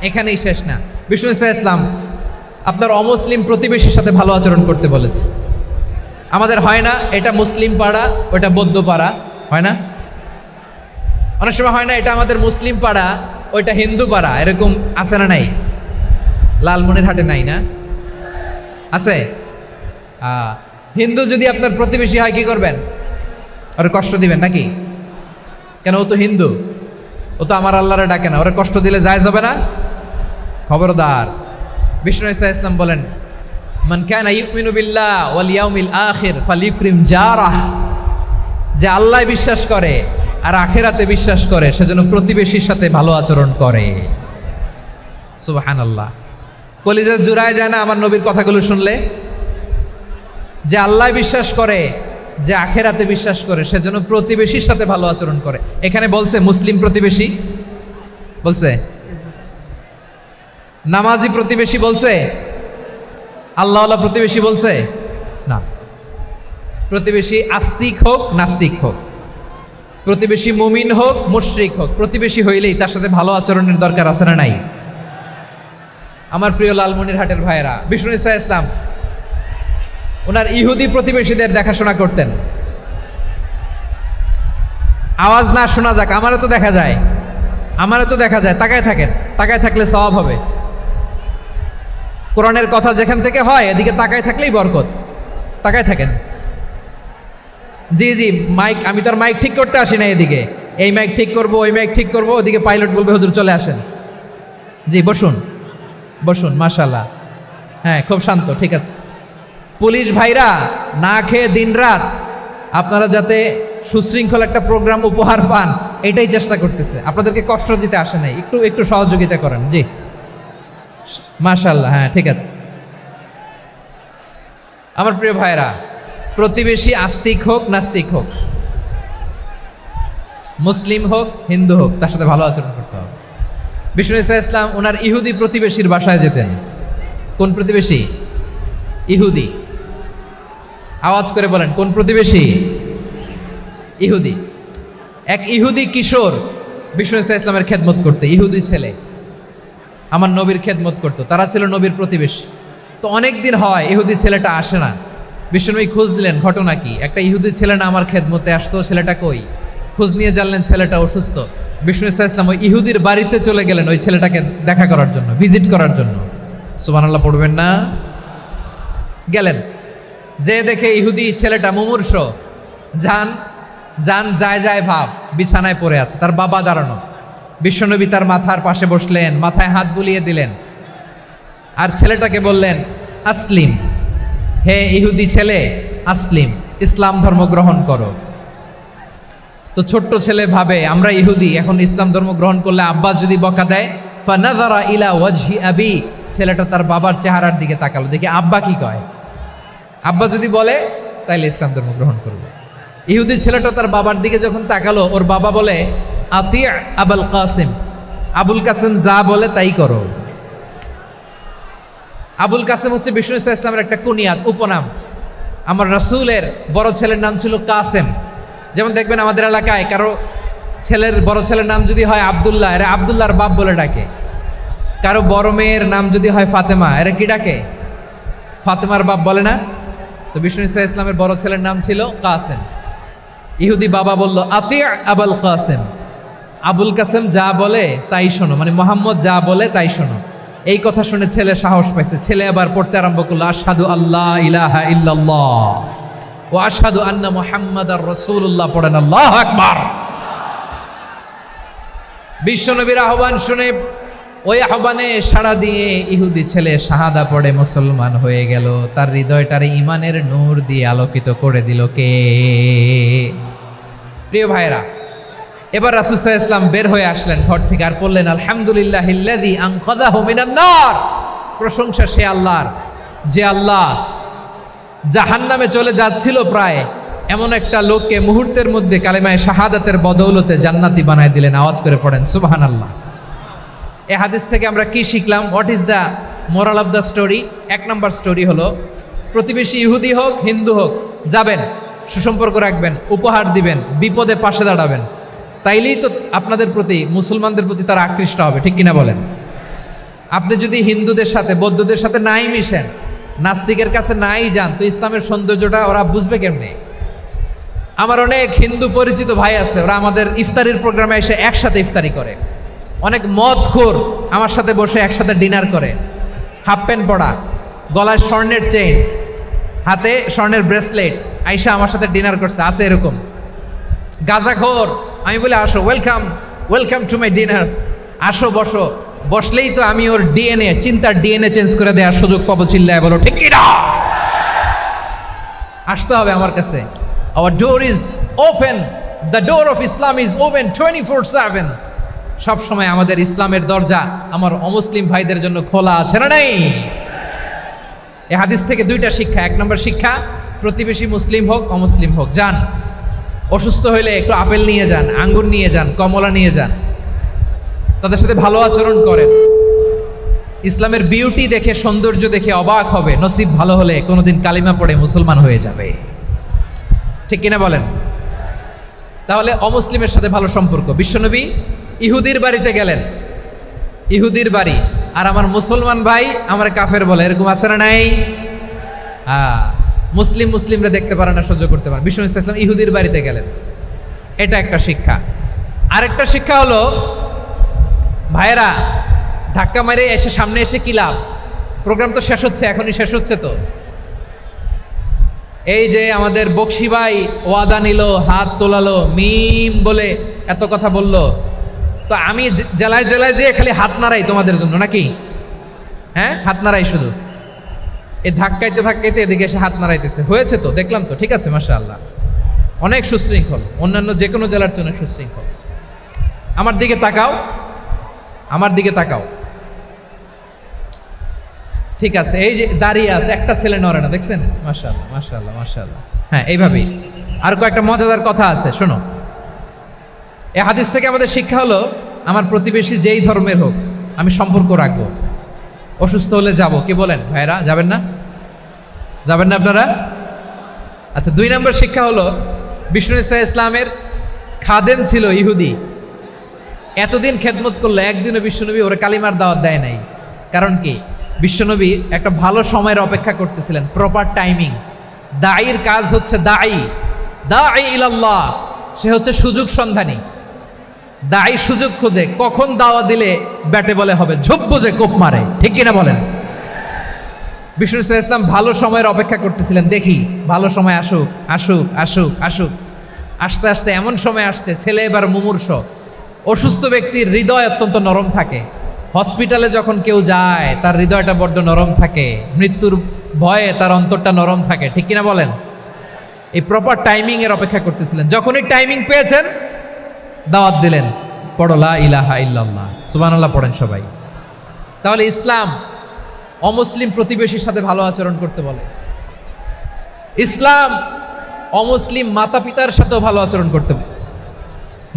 এখানেই শেষ না। বিষ্ণু ইসলাম আপনার অমুসলিম প্রতিবেশীর সাথে ভালো আচরণ করতে বলেছে। আমাদের হয় না, এটা মুসলিম পাড়া, ওটা বৌদ্ধ পাড়া, হয় না? অনেক সময় হয় না, এটা আমাদের মুসলিম পাড়া, ওইটা হিন্দু পাড়া, এরকম আছে না নাই? লালমনিরহাটে নাই না? আছে? হিন্দু যদি আপনার প্রতিবেশী হয়, কি করবেন? ওরে কষ্ট দিবেন নাকি? কেন? ও তো হিন্দু, ও তো আমার আল্লাহরে ডাকে না, ওরে কষ্ট দিলে জায়েজ হবে না? খবরদার। বিষ্ণু ইসলাম বলেন, মান কানা ইউমিনু বিল্লাহ ওয়াল ইয়াউমিল আখির ফালিউকরিম জারাহ। যে আল্লাহ বিশ্বাস করে আর আখিরাতে বিশ্বাস করে, সেজন্য প্রতিবেশীর সাথে ভালো আচরণ করে। সুবহানাল্লাহ। কলিজা জুড়ায় যায় না আমার নবীর কথাগুলো শুনলে? যে আল্লাহ বিশ্বাস করে, যে আখিরাতে বিশ্বাস করে, সেজন্য প্রতিবেশীর সাথে ভালো আচরণ করে। এখানে বলছে মুসলিম প্রতিবেশী, বলছে নামাজি প্রতিবেশী বলছে? আল্লাহওয়ালা প্রতিবেশী বলছে? না। প্রতিবেশী আস্তিক হোক নাস্তিক হোক, প্রতিবেশী মুমিন হোক মুশরিক হোক, প্রতিবেশী হইলেই তার সাথে ভালো আচরণের দরকার আছে না নাই? আমার প্রিয় লালমনিরহাটের ভাইয়েরা, বিষ্ণু ইসা ইসলাম ওনার ইহুদি প্রতিবেশীদের দেখাশোনা করতেন। আওয়াজ না শোনা যাক, আমারও তো দেখা যায়, তাকায় থাকেন, তাকায় থাকলে সওয়াব হবে। কোরআনের কথা যেখান থেকে হয় এদিকে তাকায় থাকলেই বরকত। তাকায় থাকেন। জি জি, মাইক, আমি তো আর মাইক ঠিক করতে আসি না এদিকে, এই মাইক ঠিক করব ওই মাইক ঠিক করব, ওদিকে পাইলট বলবে হুজুর চলে আসেন। জি বসুন বসুন, মাশাআল্লাহ, হ্যাঁ খুব শান্ত, ঠিক আছে। পুলিশ ভাইরা না খেয়ে দিনরাত আপনারা যাতে সুশৃঙ্খল একটা প্রোগ্রাম উপহার পান এটাই চেষ্টা করতেছে, আপনাদেরকে কষ্ট দিতে আসে নাই, একটু একটু সহযোগিতা করেন। জি মাশাআল্লাহ, হ্যাঁ ঠিক আছে। আমার প্রিয় ভাইরা, প্রতিবেশী আস্তিক হোক নাস্তিক হোক, মুসলিম হোক হিন্দু হোক, তার সাথে ভালো আচরণ করতে হবে। বিষ্ণু ইসা ইসলাম ওনার ইহুদি প্রতিবেশীর বাসায় যেতেন। কোন প্রতিবেশী? ইহুদি। আওয়াজ করে বলেন, কোন প্রতিবেশী? ইহুদি। এক ইহুদি কিশোর বিষ্ণু ইসা ইসলামের খেদমত করতে, ইহুদি ছেলে আমার নবীর খেদমত করতো, তারা ছিল নবীর প্রতিবেশী। তো অনেক দিন হয় ইহুদি ছেলেটা আসে না। বিশ্বনবী খোঁজ দিলেন, ঘটনা কি? একটা ইহুদি ছেলে না আমার খেদমতে আসতো, ছেলেটা কই? খোঁজ নিয়ে জানলেন ছেলেটা অসুস্থ। বিষ্ণু ইসা ইসলাম ওই ইহুদির বাড়িতে চলে গেলেন ওই ছেলেটাকে দেখা করার জন্য, ভিজিট করার জন্য। সুবহানাল্লাহ পড়বেন না? গেলেন, যে দেখে ইহুদি ছেলেটা মুমূর্ষ, যান যায় যায় ভাব, বিছানায় পড়ে আছে, তার বাবা দাঁড়ানো। বিশ্বনবী তার মাথার পাশে বসলেন, মাথায় হাত বুলিয়ে দিলেন, আর ছেলেটাকে বললেন আসলিম, হে ইহুদি ছেলে আসলিম, ইসলাম ধর্ম গ্রহণ করো। তো ছোট্ট ছেলে ভাবে আমরা ইহুদি, এখন ইসলাম ধর্ম গ্রহণ করলে আব্বা যদি বকা দেয়, ফানাযারা ইলা ওয়াজহি আবি, ছেলেটা তার বাবার চেহারার দিকে তাকালো, দেখি আব্বা কি কয়। আব্বা যদি বলে তাইলে ইসলাম ধর্ম গ্রহণ করবে। ইহুদি ছেলেটা তার বাবার দিকে যখন তাকালো, ওর বাবা বলে আতি আবুল কাসিম, আবুল কাসিম যা বলে তাই করো। আবুল কাসিম হচ্ছে বিষ্ণু ইসা ইসলামের একটা কুনিয়াত, উপনাম। আমার রাসূলের বড় ছেলের নাম ছিল কাসেম। যেমন দেখবেন আমাদের এলাকায় কারো ছেলের বড় ছেলের নাম যদি হয় আব্দুল্লাহ, এরা আব্দুল্লাহর বাপ বলে ডাকে। কারো বড় মেয়ের নাম যদি হয় ফাতেমা, এরা কি ডাকে? ফাতেমার বাপ বলে না? তো বিষ্ণু ইসা ইসলামের বড় ছেলের নাম ছিল কাসেম। ইহুদি বাবা বলল আতি আবুল কাসেম, আবুল কাসেম যা বলে তাই শোনো, মানে মোহাম্মদ যা বলে তাই শোনো। এই কথা শুনে ছেলে সাহস পাইছে, ছেলে আবার পড়তে আরম্ভ করলো আশহাদু আল্লাহ ইলাহা ইল্লাল্লাহ ওয়া আশহাদু আন্না মুহাম্মাদার রাসূলুল্লাহ, পড়েন আল্লাহু আকবার। বিশ্বনবীর আহ্বান শুনে ওই আহ্বানে সাড়া দিয়ে ইহুদি ছেলে শাহাদা পড়ে মুসলমান হয়ে গেল। তার হৃদয়টারে ইমানের নূর দিয়ে আলোকিত করে দিল কে? প্রিয় ভাইরা, এবার রাসূল সাল্লাল্লাহু আলাইহি ওয়াসাল্লাম বের হয়ে আসলেন ঘর থেকে, আর বললেন আলহামদুলিল্লাহিল্লাযী আনকাযাহু মিনান নার, প্রশংসা সে আল্লাহর যে আল্লাহ জাহান্নামে চলে যাচ্ছিল প্রায় এমন একটা লোককে মুহূর্তের মধ্যে কালেমায়ে শাহাদাতের বদৌলতে জান্নাতি বানায় দিলেন। আওয়াজ করে পড়েন সুবহানাল্লাহ। এই হাদিস থেকে আমরা কি শিখলাম? What is the moral of the story? এক নম্বর স্টোরি হলো, প্রতিবেশী ইহুদি হোক হিন্দু হোক, যাবেন, সুসম্পর্ক রাখবেন, উপহার দিবেন, বিপদে পাশে দাঁড়াবেন, তাইলেই তো আপনাদের প্রতি, মুসলমানদের প্রতি তারা আকৃষ্ট হবে, ঠিক কিনা বলেন? আপনি যদি হিন্দুদের সাথে বৌদ্ধদের সাথে নাই মিশেন, নাস্তিকের কাছে নাই যান, তো ইসলামের সৌন্দর্যটা ওরা বুঝবে কেমনে? আমার অনেক হিন্দু পরিচিত ভাই আছে, ওরা আমাদের ইফতারির প্রোগ্রামে এসে একসাথে ইফতারি করে। অনেক মদখোর আমার সাথে বসে একসাথে ডিনার করে, হাফ প্যান্ট পরা, গলায় স্বর্ণের চেইন, হাতে স্বর্ণের ব্রেসলেট, আইসা আমার সাথে ডিনার করছে, আছে এরকম। গাঁজাখোর, আমি বলি আসো, welcome welcome to my dinner, আসো বসো, বসলেই তো আমি ওর ডিএনএ, চিন্তার ডিএনএ চেঞ্জ করে দেওয়ার সুযোগ পাবো। চিল্লায় বলো ঠিক কি না? আসতে হবে আমার কাছে। Hour door is open, the door of Islam is open 24/7। সব সময় আমাদের ইসলামের দরজা আমার অমুসলিম ভাইদের জন্য খোলা আছে না নাই? এই হাদিস থেকে দুইটা শিক্ষা। এক নম্বর শিক্ষা, প্রতিবেশী মুসলিম হোক অমুসলিম হোক, যান, অসুস্থ হইলে একটু আপেল নিয়ে যান, আঙ্গুর নিয়ে যান, কমলা নিয়ে যান, তাদের সাথে ভালো আচরণ করেন। ইসলামের বিউটি দেখে, সৌন্দর্য দেখে অবাক হবে, নসিব ভালো হলে কোনোদিন কালিমা পড়ে মুসলমান হয়ে যাবে। ঠিক কিনা বলেন? তাহলে অমুসলিমের সাথে ভালো সম্পর্ক। বিশ্বনবী ইহুদির বাড়িতে গেলেন, ইহুদির বাড়ি, আর আমার মুসলমান ভাই আমার কাফের বলে, এরকম আছে না নাই? হ্যাঁ, মুসলিমরা দেখতে পারে না, সহ্য করতে পারে। বিশ্বনবী সাল্লাল্লাহু আলাইহি ওয়াসাল্লাম ইহুদির বাড়িতে গেলেন, এটা একটা শিক্ষা। আরেকটা শিক্ষা হলো, ভাইরা ধাক্কা মারে এসে সামনে এসে কি লাভ? প্রোগ্রাম তো শেষ হচ্ছে, এখনই শেষ হচ্ছে। তো এই যে আমাদের বকশি ভাই ওয়াদা নিল, হাত তোলালো, মিম বলে এত কথা বলল, তো আমি জেলায় জেলায় যেয়ে খালি হাত নাড়াই তোমাদের জন্য নাকি? হ্যাঁ, হাত নাড়াই শুধু। এই ধাক্কাইতে ধাক্কাইতে এদিকে এসে হাত নাড়াইতেছে, হয়েছে তো, দেখলাম তো, ঠিক আছে, মাশাআল্লাহ, অনেক সুশৃঙ্খল, অন্যান্য যে কোনো জেলার জন্য সুশৃঙ্খল। আমার দিকে তাকাও, আমার দিকে তাকাও, ঠিক আছে। এই যে দাঁড়িয়ে আছে, একটা ছেলে নড়ে না, দেখছেন? মাশাআল্লাহ, মাশাআল্লাহ, মাশাআল্লাহ। হ্যাঁ, এইভাবেই। আর কয়েকটা মজাদার কথা আছে, শোনো। এই হাদিস থেকে আমাদের শিক্ষা হলো, আমার প্রতিবেশী যেই ধর্মের হোক আমি সম্পর্ক রাখবো। অসুস্থ হলে যাব, কি বলেন ভাইরা? যাবেন না? যাবেন না আপনারা? আচ্ছা, 2 নম্বর শিক্ষা হলো, বিষ্ণু ইসা ইসলামের খাদেম ছিল ইহুদি, এতদিন খেদমত করলো, একদিনও বিশ্বনবী ওরা কালিমার দাওয়াত দেয় নাই। কারণ কি? বিশ্বনবী একটা ভালো সময়ের অপেক্ষা করতেছিলেন, প্রপার টাইমিং। দায়ীর কাজ হচ্ছে দাঈ ইলাল্লাহ, সে হচ্ছে সুযোগ সন্ধানী। দায়ী সুযোগ খোঁজে, কখন দাওয়া দিলে ব্যাটে বলে হবে, ঝোপ বোঝে কোপ মারে, ঠিক কিনা বলেন? বিষ্ণু ইসলাম ভালো সময়ের অপেক্ষা করতেছিলেন, দেখি ভালো সময় আসুক আসুক আসুক আসুক। আস্তে আস্তে এমন সময় আসছে, ছেলে এবার মুমূর্ষ। অসুস্থ ব্যক্তির হৃদয় অত্যন্ত নরম থাকে। হসপিটালে যখন কেউ যায় তার হৃদয়টা বড্ড নরম থাকে, মৃত্যুর ভয়ে তার অন্তরটা নরম থাকে, ঠিক কিনা বলেন? এই প্রপার টাইমিং এর অপেক্ষা করতেছিলেন। যখনই টাইমিং পেয়েছেন, দাওয়াত দিলেন, পড়ো লা ইলাহা ইল্লাল্লাহ, সুবহানাল্লাহ পড়েন সবাই। তাহলে ইসলাম অমুসলিম প্রতিবেশীর সাথে ভালো আচরণ করতে বলে। ইসলাম অমুসলিম মাতা পিতার সাথেও ভালো আচরণ করতে বলে।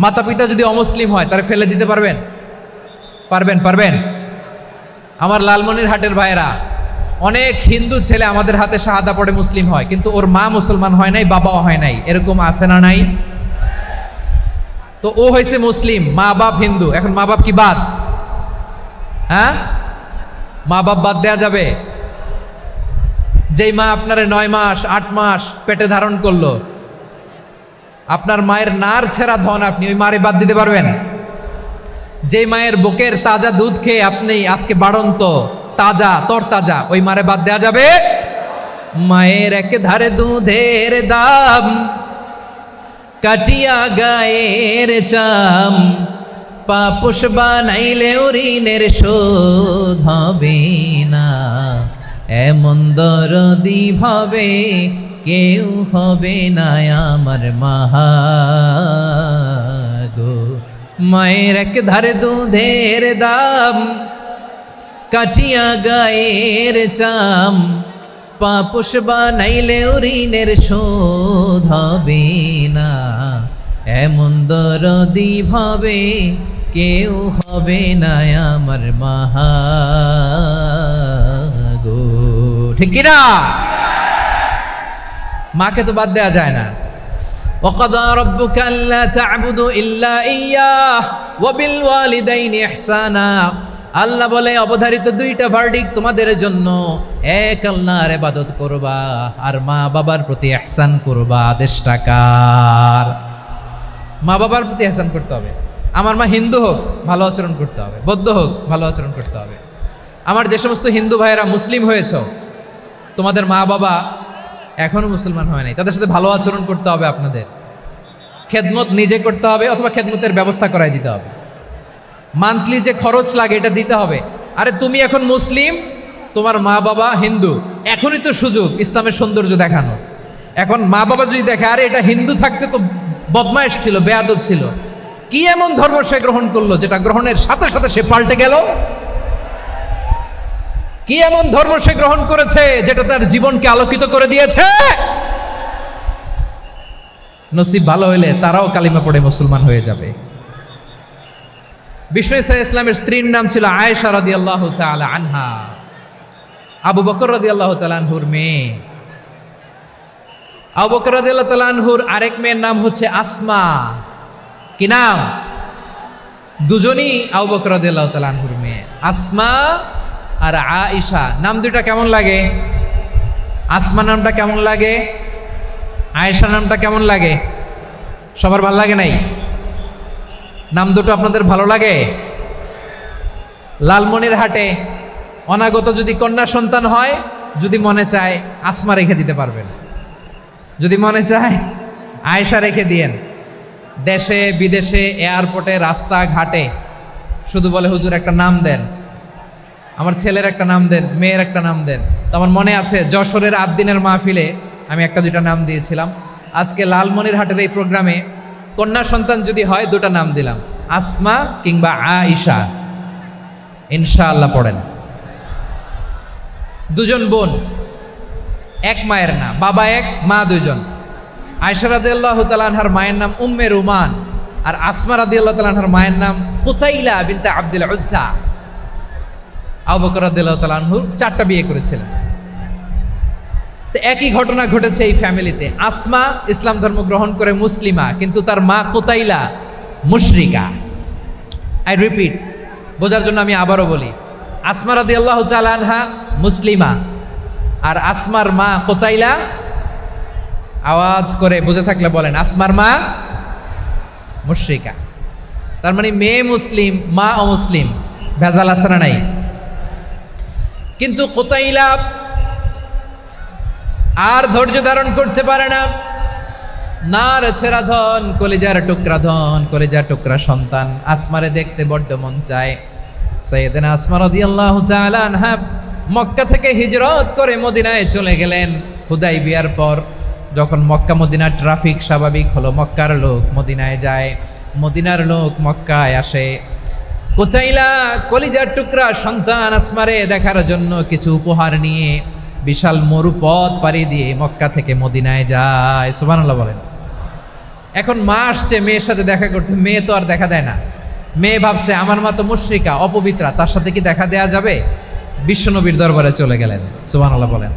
মাতা পিতা যদি অমুসলিম হয়, তারা ফেলে দিতে পারবেন? পারবেন? আমার লালমনিরহাটের ভাইরা, অনেক হিন্দু ছেলে আমাদের হাতে শাহাদা পড়ে মুসলিম হয়, কিন্তু ওর মা মুসলমান হয় নাই, বাবাও হয় নাই, এরকম আছে না নাই? তো ও হয়েছে মুসলিম, মা বাপ হিন্দু, এখন মা বাপ কি বাদ? হ্যাঁ, মা বাপ বাদ দেয়া যাবে? যেই মা আপনার 9 মাস 8 মাস পেটে ধারণ করলো, আপনার মায়ের নার ছেঁড়া ধন, আপনি ওই মারে বাদ দিতে পারবেন? যে মায়ের বুকের তাজা দুধ খেয়ে আপনি আজকে বাড়ন্ত তাজা তরতাজা, ওই মারে বাদ দেয়া যাবে? মায়ের এক ধারে দুধের দাম, কাটিয়া গায়ের চাম, পাপুষ বানাইলেও ঋণের শোধ হবে না, এমন দরদি ভাবে কেউ হবে না আমার মাহা গো। মায়ের এক ধারে দুধের দাম, কাটিয়া গায়ের চাম, পাপুষ বানাইলেও ঋণের শোধ হবে না, এমন দরদি ভাবে কেউ হবে না আমার মাহা গো, ঠিক কিনা? মাকে তো বাদ দেয়া যায় না। وَقَضَى رَبُّكَ أَلَّا تَعْبُدُوا إِلَّا إِيَّاهُ وَبِالْوَالِدَيْنِ إِحْسَانًا। আল্লাহ বলে, অবধারিত 2টা ভার্ডিক্ট তোমাদের জন্য, এক আল্লাহর ইবাদত করবা আর মা বাবার প্রতি ইহসান করবা। আদেশটা কার? মা বাবার প্রতি ইহসান করতে হবে। আমার মা হিন্দু হোক, ভালো আচরণ করতে হবে, বৌদ্ধ হোক, ভালো আচরণ করতে হবে। আমার যে সমস্ত হিন্দু ভাইয়েরা মুসলিম হয়েছ, তোমাদের মা বাবা এখনো মুসলমান হয় নাই, তাদের সাথে ভালো আচরণ করতে হবে। আপনাদের খেদমত নিজে করতে হবে, অথবা খেদমতের ব্যবস্থা করাই দিতে হবে। মান্থলি যে খরচ লাগে এটা দিতে হবে। আরে তুমি এখন মুসলিম, তোমার মা বাবা হিন্দু, এখনই তো সুযোগ ইসলামের সৌন্দর্য দেখানো। এখন মা বাবা যদি দেখে, আরে এটা হিন্দু থাকতে তো বদমাইশ ছিল, বেয়াদব ছিল, কি এমন ধর্ম সে গ্রহণ করলো যেটা গ্রহণের সাথে সাথে সে পাল্টে গেল? কি এমন ধর্ম সে গ্রহণ করেছে যেটা তার জীবনকে আলোকিত করে দিয়েছে? নসিব ভালো হইলে তারাও কালিমা পড়ে মুসলমান হয়ে যাবে। বিষ্ণু ইসলামের স্ত্রীর নাম ছিল আয়েশা রাদিয়াল্লাহু তাআলা আনহা, আবু বকর রাদিয়াল্লাহু তাআলা আনহুর মেয়ে। আবু বকর রাদিয়াল্লাহু তাআলা আনহুর আরেক মেয়ের নাম হচ্ছে আসমা। কি নাম? দুজনই আবু বকর রাদিয়াল্লাহু তাআলা আনহুর মেয়ে, আসমা আর আয়েশা। নাম দুইটা কেমন লাগে? আসমা নামটা কেমন লাগে? আয়েশা নামটা কেমন লাগে? সবার ভালো লাগে নাই? নাম দুটো আপনাদের ভালো লাগে? লালমনিরহাটে অনাগত যদি কন্যা সন্তান হয়, যদি মনে চায় আসমা রেখে দিতে পারবেন, যদি মনে চায় আয়েশা রেখে দিয়েন। দেশে বিদেশে এয়ারপোর্টে রাস্তাঘাটে শুধু বলে হুজুর একটা নাম দেন, আমার ছেলের একটা নাম দেন, মেয়ের একটা নাম দেন। তো আমার মনে আছে যশোরের আদ্দিনের মাহফিলে আমি একটা দুইটা নাম দিয়েছিলাম। আজকে লালমনিরহাটের এই প্রোগ্রামে কন্যা সন্তান যদি হয় দুটা নাম দিলাম, আসমা কিংবা আয়েশা। ইনশাআল্লাহ পড়েন। দুজন বোন, এক মায়ের না, বাবা এক মা দুইজন। আয়েশা রাদিয়াল্লাহু তাআলা আনহার মায়ের নাম উম্মে রুমান, আর আসমা রাদিয়াল্লাহু তাআলা আনহার মায়ের নাম কুতাইলা বিনতে আব্দুল উজ্জা। আবু বকর রাদিয়াল্লাহু তাআলা আনহু 4টা বিয়ে করেছিলেন। তো একই ঘটনা ঘটেছে এই ফ্যামিলিতে। আসমা ইসলাম ধর্ম গ্রহণ করে মুসলিমা, কিন্তু তার মা কুতাইলা মুশরিকা। আই রিপিট, বোঝার জন্য আমি আবারও বলি, আসমা রাদিয়াল্লাহু তাআলা আনহা মুসলিমা, আর আসমার মা কুতাইলা, আওয়াজ করে বুঝে থাকলে বলেন, আসমার মা মুশরিকা। তার মানে মেয়ে মুসলিম, মা অমুসলিম। ভেজাল আছে না নাই? কিন্তু কুতাইলা আর ধৈর্য ধারণ করতে পারে না। নার ছেঁড়া ধন, কলিজার টুকরা ধন, কলিজার টুকরা সন্তান আসমারে দেখতে বড্ড মন চায়। সাইয়েদনা আসমা রাদিয়াল্লাহু তাআলা আনহা মক্কা থেকে হিজরত করে মদিনায় চলে গেলেন হুদাইবিয়ার পর। যখন মক্কা মদিনার ট্রাফিক স্বাভাবিক হলো, মক্কার লোক মদিনায় যায়, মদিনার লোক মক্কায় আসে। কুতাইলা কলিজার টুকরা সন্তান আসমারে দেখার জন্য কিছু উপহার নিয়ে বিশাল মরুপথ পাড়ি দিয়ে মক্কা থেকে মদিনায় যায়। সুবহানাল্লাহ বলেন। এখন মা আসছে মেয়ের সাথে দেখা করতে, মেয়ে তো আর দেখা দেয় না। মেয়ে ভাবছে আমার মা তো মুশরিকা, অপবিত্রা, তার সাথে কি দেখা দেয়া যাবে? বিশ্বনবীর দরবারে চলে গেলেন। সুবহানাল্লাহ বলেন।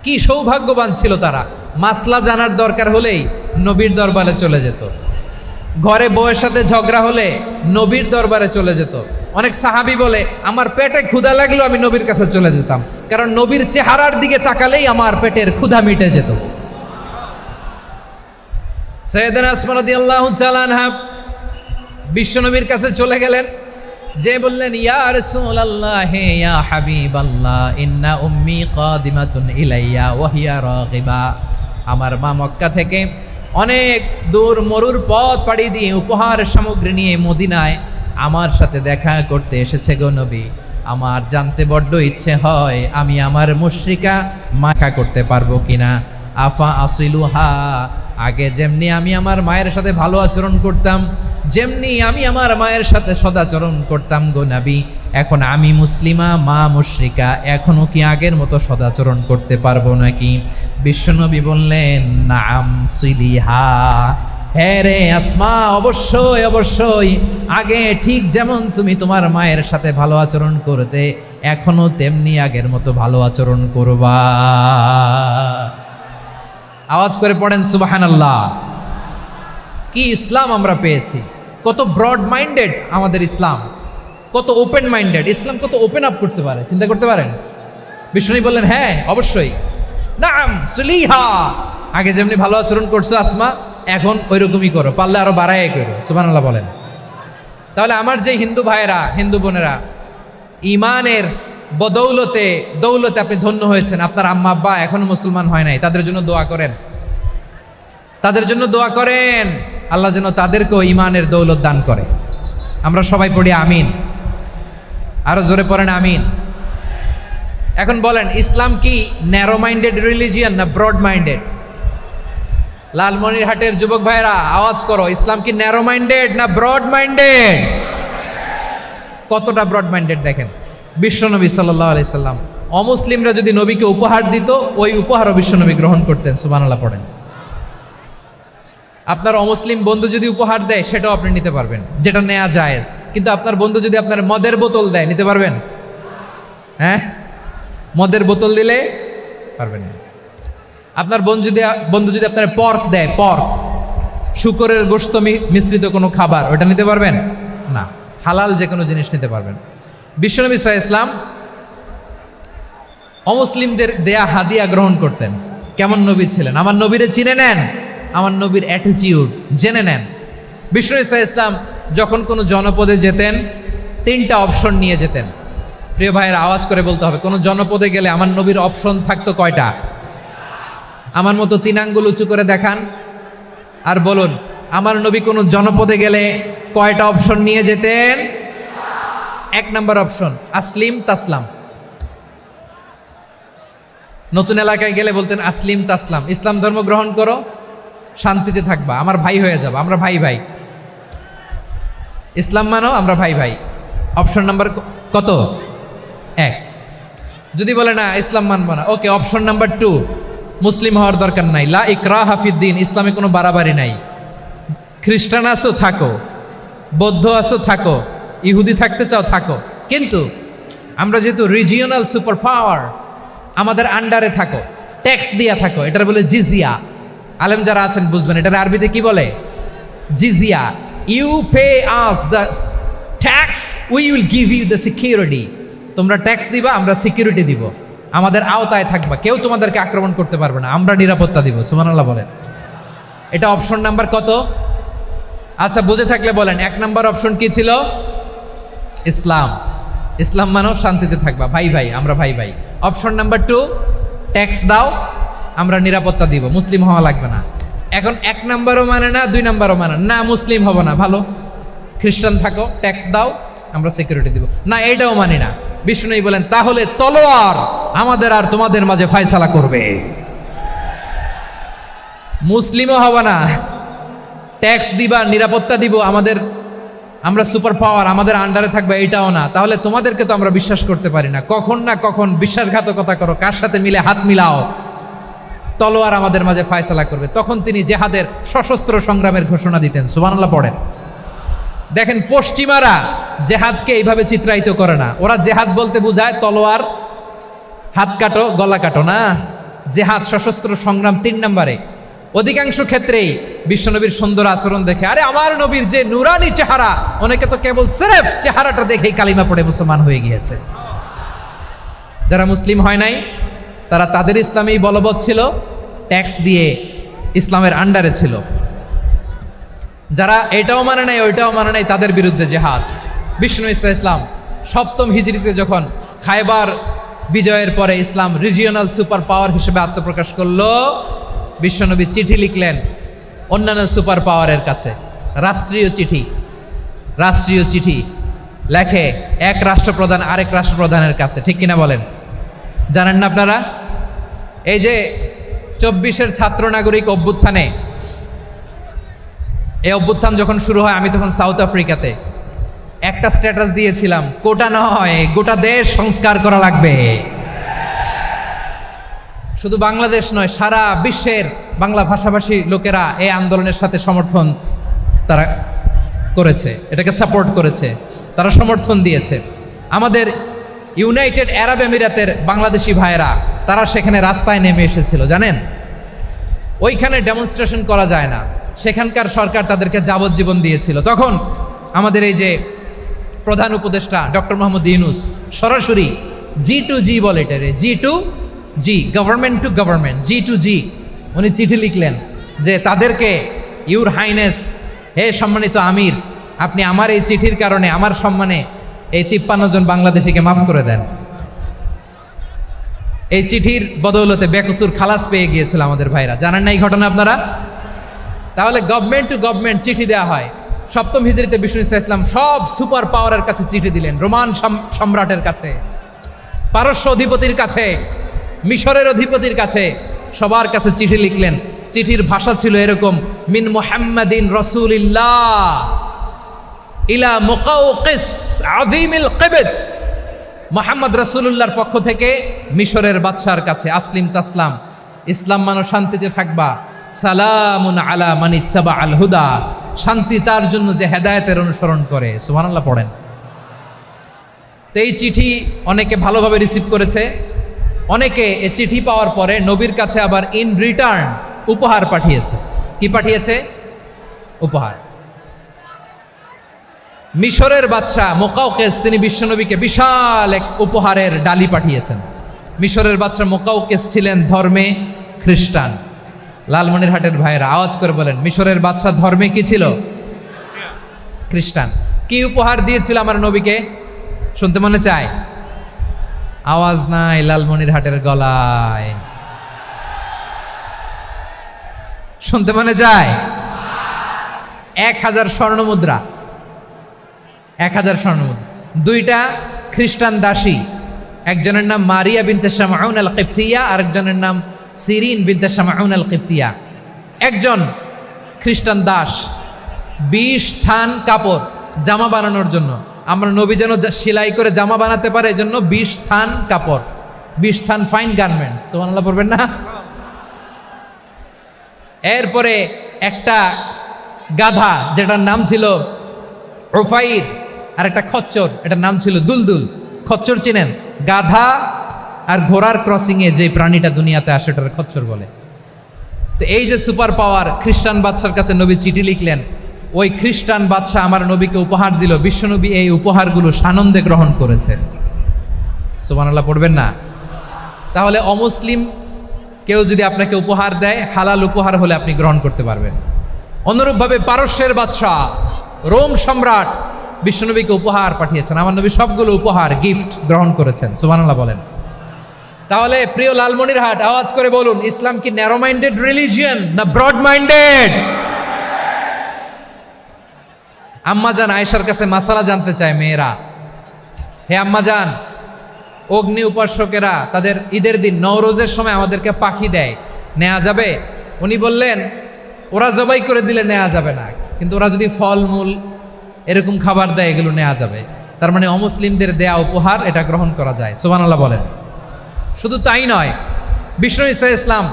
কি সৌভাগ্যবান ছিল তারা, মাসলা জানার দরকার হলেই নবীর দরবারে চলে যেত। ঘরে বউয়ের সাথে ঝগড়া হলে নবীর দরবারে চলে যেত। অনেক সাহাবী বলে আমার পেটে ক্ষুধা লাগলো আমি নবীর কাছে চলে যেতাম, কারণ নবীর চেহারার দিকে তাকালেই আমার পেটের ক্ষুধা মিটে যেত। সাইয়েদনা আসমা রাদিয়াল্লাহু তাআলা আনহা বিশ্বনবীর কাছে চলে গেলেন, যে বললেন ইয়া রাসূলুল্লাহ ইয়া হাবিবাল্লাহ ইন্না উম্মি কাদিমাতুন ইলাইয়া ওয়া হিয়া রাগিবা। আমার মা মক্কা থেকে অনেক দূর মরুর পথ পাড়ি দিয়ে উপহার সামগ্রী নিয়ে মদিনায় আমার সাথে দেখা করতে এসেছে গো নবী। আমার জানতে বড্ড ইচ্ছে হয় আমি আমার মুশরিকা মাখা করতে পারবো কিনা। আফা আসিলুহা, আগে যেমনি আমি আমার মায়ের সাথে ভালো আচরণ করতাম, যেমনি আমি আমার মায়ের সাথে সদাচরণ করতাম গো নবী, এখন আমি মুসলিমা, মা মুশরিকা, এখনো কি আগের মতো সদাচরণ করতে পারবো নাকি? বিশ্বনবী বললেন নাম সিলিহা, হ্যাঁ রে আসমা, অবশ্যই অবশ্যই, আগে ঠিক যেমন তুমি তোমার মায়ের সাথে ভালো আচরণ করতে, এখনো তেমনি আগের মতো ভালো আচরণ করবা। আওয়াজ করে পড়েন সুবহানাল্লাহ। কি ইসলাম আমরা পেয়েছি! কত ব্রড মাইন্ডেড আমাদের ইসলাম, কত ওপেন মাইন্ডেড ইসলাম, কত ওপেন আপ করতে পারে, চিন্তা করতে পারেন। বিষ্ণু বললেন হ্যাঁ অবশ্যই, নাম সুলিহা, আগে যেমনি ভালো আচরণ করছো আসমা, এখন ওই রকমই করো, পারলে আরো বাড়াই করো। সুবহানাল্লাহ বলেন। তাহলে আমার যে হিন্দু ভাইয়েরা, হিন্দু বোনেরা ইমানের বদৌলতে দৌলতে আপনি ধন্য হয়েছেন, আপনার আম্মা আব্বা এখনো মুসলমান হয় নাই, তাদের জন্য দোয়া করেন, তাদের জন্য দোয়া করেন, আল্লাহ যেন তাদেরকেও ইমানের দৌলত দান করে। আমরা সবাই পড়ি আমিন, আরো জোরে পড়েন আমিন। এখন বলেন ইসলাম কি ন্যারো মাইন্ডেড রিলিজিয়ান না ব্রড মাইন্ডেড? লালমনিরহাটের যুবক ভাইরা আওয়াজ করো, ইসলাম কি ন্যারো মাইন্ডেড না ব্রড মাইন্ডেড? কতটা ব্রড মাইন্ডেড দেখেন। বিশ্বনবী সাল্লাল্লাহু আলাইহি সাল্লাম অমুসলিমরা যদি নবীকে উপহার দিত, ওই উপহারও বিশ্বনবী গ্রহণ করতেন। সুবহানাল্লাহ পড়েন। আপনার অমুসলিম বন্ধু যদি উপহার দেয় সেটাও আপনি নিতে পারবেন, যেটা নেওয়া জায়েজ। কিন্তু আপনার বন্ধু যদি আপনার মদের বোতল দেয়, নিতে পারবেন? হ্যাঁ, মদের বোতল দিলে পারবেন না। আপনার বন্ধু যদি আপনার পর্ক দেয়, পর্ক, শুকরের গোশত মিশ্রিত কোনো খাবার, ওটা নিতে পারবেন না। হালাল যে কোনো জিনিস নিতে পারবেন। বিশ্বনবী সাল্লাল্লাহু আলাইহি ওয়াসাল্লাম অমুসলিমদের দেয়া হাদিয়া গ্রহণ করতেন। কেমন নবী ছিলেন? আমার নবীরে চিনে নেন, আমার নবীর অ্যাটিটিউড জেনে নেন। বিশ্বনবী সাল্লাল্লাহু আলাইহি ওয়াসাল্লাম যখন কোনো জনপদে যেতেন, 3টা অপশন নিয়ে যেতেন। প্রিয় ভাইয়ের আওয়াজ করে বলতে হবে, কোনো জনপদে গেলে আমার নবীর অপশন থাকতো কয়টা? আমার মতো 3 আঙ্গুল উঁচু করে দেখান আর বলুন, আমার নবী কোনো জনপদে গেলে কয়টা অপশন নিয়ে যেতেন? 1 নম্বর অপশন, আসলিম তাসলাম। নতুন এলাকায় গেলে বলতেন আসলিম তাসলাম, ইসলাম ধর্ম গ্রহণ করো, শান্তিতে থাকবা, আমার ভাই হয়ে যাবো, আমরা ভাই ভাই। ইসলাম মানো, আমরা ভাই ভাই। অপশন নাম্বার কত? 1। যদি বলে না ইসলাম মানবো না, ওকে, অপশন নাম্বার 2, মুসলিম হওয়ার দরকার নাই, লা ইকরাহা ফিদ্দিন, ইসলামে কোনো বাড়াবাড়ি নাই। খ্রিস্টান আছো থাকো, বৌদ্ধ আছো থাকো, ইহুদি থাকতে চাও থাকো, কিন্তু আমরা যেহেতু রিজিওনাল সুপার পাওয়ার, আমাদের আন্ডারে থাকো, ট্যাক্স দিয়া থাকো, এটার বলে জিজিয়া। আলেম যারা আছেন বুঝবেন, এটার আরবিতে কি বলে? জিজিয়া। You pay us the tax, we will give you the security. তোমরা ট্যাক্স দিবা, আমরা সিকিউরিটি দিব, আমাদের আওতায় থাকবা, কেউ তোমাদেরকে আক্রমণ করতে পারবে না, আমরা নিরাপত্তা দিব। সুবহানাল্লাহ বলেন। এটা অপশন নাম্বার কত? আচ্ছা, বুঝে থাকলে বলেন, 1 নম্বর অপশন কি ছিল? ইসলাম। ইসলাম মানো, শান্তিতে থাকবা, ভাই ভাই, আমরা ভাই ভাই। অপশন নাম্বার 2, ট্যাক্স দাও, আমরা নিরাপত্তা দিব, মুসলিম হওয়া লাগবে না। এখন 1 নম্বরও মানে না, 2 নম্বরও মানে না, মুসলিম হবো না, ভালো, খ্রিস্টান থাকো, ট্যাক্স দাও, আমরা সিকিউরিটি দিব না, এটাও মানি না। বিষ্ণু বলেন, তাহলে তলোয়ার আমাদের আর তোমাদের মাঝে ফয়সালা করবে। মুসলিমও হব না, ট্যাক্স দিবা, নিরাপত্তা দিব, আমরা সুপার পাওয়ার, আমাদের আন্ডারে থাকবে, এটাও না। তাহলে তোমাদেরকে তো আমরা বিশ্বাস করতে পারি না, কখন না কখন বিশ্বাসঘাতকতা করো, কার সাথে মিলে হাত মিলাও, তলোয়ার আমাদের মাঝে ফয়সালা করবে। তখন তিনি জেহাদের সশস্ত্র সংগ্রামের ঘোষণা দিতেন। সুবহানাল্লাহ পড়েন। দেখেন, পশ্চিমারা জেহাদকে এইভাবে চিত্রায়িত করে না। ওরা জেহাদ বলতে বোঝায় তলোয়ার, হাত কাটো, গলা কাটো, না, জেহাদ সশস্ত্র সংগ্রাম 3 নম্বরে। অধিকাংশ ক্ষেত্রেই বিশ্বনবীর সুন্দর আচরণ দেখে, আরে আমার নবীর যে নুরানি চেহারা, অনেকে তো কেবল সিরেফ চেহারাটা দেখেই কালিমা পড়ে মুসলমান হয়ে গিয়েছে। যারা মুসলিম হয় নাই, তারা তাদের ইসলামেই বলবৎ ছিল, ট্যাক্স দিয়ে ইসলামের আন্ডারে ছিল। যারা এটাও মানে নাই, ওইটাও মানে নাই, তাদের বিরুদ্ধে জেহাদ। বিষ্ণু ইসলাম 7ম হিজরিতে যখন খায়বার বিজয়ের পরে ইসলাম রিজিওনাল সুপার পাওয়ার হিসেবে আত্মপ্রকাশ করলো, বিশ্বনবী চিঠি লিখলেন অন্যান্য সুপার পাওয়ারের কাছে, রাষ্ট্রীয় চিঠি লেখে এক রাষ্ট্রপ্রধান আরেক রাষ্ট্রপ্রধানের কাছে। ঠিক কিনা বলেন? জানেন না আপনারা? এই যে 24-এর ছাত্র নাগরিক অভ্যুত্থানে, এই অভ্যুত্থান যখন শুরু হয়, আমি তখন সাউথ আফ্রিকাতে, একটা স্ট্যাটাস দিয়েছিলাম, কোটা নয়, গোটা দেশ সংস্কার করা লাগবে। শুধু বাংলাদেশ নয়, সারা বিশ্বের বাংলা ভাষাভাষী লোকেরা এই আন্দোলনের সাথে সমর্থন তারা করেছে, এটাকে সাপোর্ট করেছে, তারা সমর্থন দিয়েছে। আমাদের ইউনাইটেড আরব আমিরাতের বাংলাদেশি ভাইয়েরা, তারা সেখানে রাস্তায় নেমে এসেছিল, জানেন? ওইখানে ডেমনস্ট্রেশন করা যায় না, সেখানকার সরকার তাদেরকে যাবজ্জীবন দিয়েছিল। তখন আমাদের এই যে প্রধান উপদেষ্টা ডক্টর মোহাম্মদ ইউনূস সরাসরি G2G বলে, এটারে G2G, government to government, G2G, উনি চিঠি লিখলেন যে তাদেরকে, ইউর হাইনেস, হে সম্মানিত আমির, আপনি আমার এই চিঠির কারণে আমার সম্মানে এই 53 জন বাংলাদেশিকে মাফ করে দেন। এই চিঠির বদৌলতে বেকসুর খালাস পেয়ে গিয়েছিল আমাদের ভাইরা। জানেন না এই ঘটনা আপনারা? তাহলে গভর্নমেন্ট টু গভর্নমেন্ট চিঠি দেওয়া হয়। 7ম হিজরিতে বিষ্ণু ইসলাম সব সুপার পাওয়ারের কাছে চিঠি দিলেন, রোমান সম্রাটের কাছে, পারস্য অধিপতির কাছে, মিশরের অধিপতির কাছে, সবার কাছে চিঠি লিখলেন। চিঠির ভাষা ছিল এরকম, মিন মুহাম্মাদিন রাসূলিল্লাহ ইলা মুকাওকিস আযীমিল কিবত, মুহাম্মদ রাসূলুল্লাহর পক্ষ থেকে মিশরের বাদশার কাছে, আসলিম তাসলাম, ইসলাম মানো, শান্তিতে থাকবা, সালামুন আলা মান ইত্তাবা আল হুদা, শান্তি তার জন্য যে হেদায়েতের অনুসরণ করে। সুবহানাল্লাহ পড়েন। তো এই চিঠি অনেকে ভালোভাবে রিসিভ করেছে, অনেকে এই চিঠি পাওয়ার পরে নবীর কাছে আবার ইন রিটার্ন উপহার পাঠিয়েছে। কি পাঠিয়েছে? উপহার। মিশরের বাদশাহ মুকাউকেস তিনি বিশ্বনবীকে বিশাল এক উপহারের ডালি পাঠিয়েছেন। মিশরের বাদশাহ মুকাউকেস ছিলেন ধর্মে খ্রিস্টান। লালমনিরহাটের ভাইয়েরা আওয়াজ করে বলেন, মিশরের বাদশাহ ধর্মে কি ছিল? খ্রিস্টান। কি উপহার দিয়েছিল আমার নবীকে? শুনতে মনে চায়? আওয়াজ নাই লালমনিরহাটের গলায়, শুনতে মনে যায়? 1000 স্বর্ণ মুদ্রা, 1000 স্বর্ণ মুদ্রা। 2টা খ্রিস্টান দাসী, একজনের নাম মারিয়া বিনতে শামাউন আল কিবতিয়া, আরেকজনের নাম সিরিন বিনতে শামাউন আল কিবতিয়া। একজন খ্রিস্টান দাস 20 থান কাপড় জামা বানানোর জন্য, আমরা নবী যেন সেলাই করে জামা বানাতে পারে এজন্য 20 থান কাপড়, 20 থান ফাইন গার্মেন্ট। সুবহানাল্লাহ পড়বেন না? এরপরে একটা গাধা যেটার নাম ছিল উফাইর, আর একটা খচ্চর, এটার নাম ছিল দুলদুল। খচ্চর চিনেন? গাধা আর ঘোড়ার ক্রসিংয়ে যে প্রাণীটা দুনিয়াতে আসে ওটার খচ্চর বলে। তো এই যে সুপার পাওয়ার, খ্রিস্টান বাদশার কাছে নবী চিঠি লিখলেন, ওই খ্রিস্টান বাদশাহ আমার নবীকে উপহার দিল। বিশ্বনবী এই উপহারগুলো সানন্দে গ্রহণ করেছে। সুবহানাল্লাহ পড়বেন না? তাহলে অমুসলিম কেউ যদি আপনাকে উপহার দেয়, হালাল উপহার হলে আপনি গ্রহণ করতে পারবেন। অনুরূপভাবে পারস্যের বাদশাহ, রোম সম্রাট বিশ্বনবীকে উপহার পাঠিয়েছেন। আমার নবী সবগুলো উপহার, গিফট গ্রহণ করেছেন। সুবহানাল্লাহ বলেন। তাহলে প্রিয় লালমনিরহাট, আওয়াজ করে বলুন, ইসলাম কি ন্যারো মাইন্ডেড রিলিজিয়ন না ব্রড মাইন্ডেড? আম্মাজান আয়েশার কাছে মাসালা জানতে চায় মেয়েরা, হে আম্মাজান, অগ্নি উপাসকেরা তাদের ঈদের দিন নওরোজের সময় আমাদেরকে পাখি দেয়, নেওয়া যাবে? উনি বললেন, ওরা জবাই করে দিলে নেওয়া যাবে না, কিন্তু ওরা যদি ফলমূল এরকম খাবার দেয় এগুলো নেওয়া যাবে। তার মানে অমুসলিমদের দেয়া উপহার এটা গ্রহণ করা যায়। সুবহানাল্লাহ বলেন। শুধু তাই নয়, বিষ্ণু ঈসা ইসলাম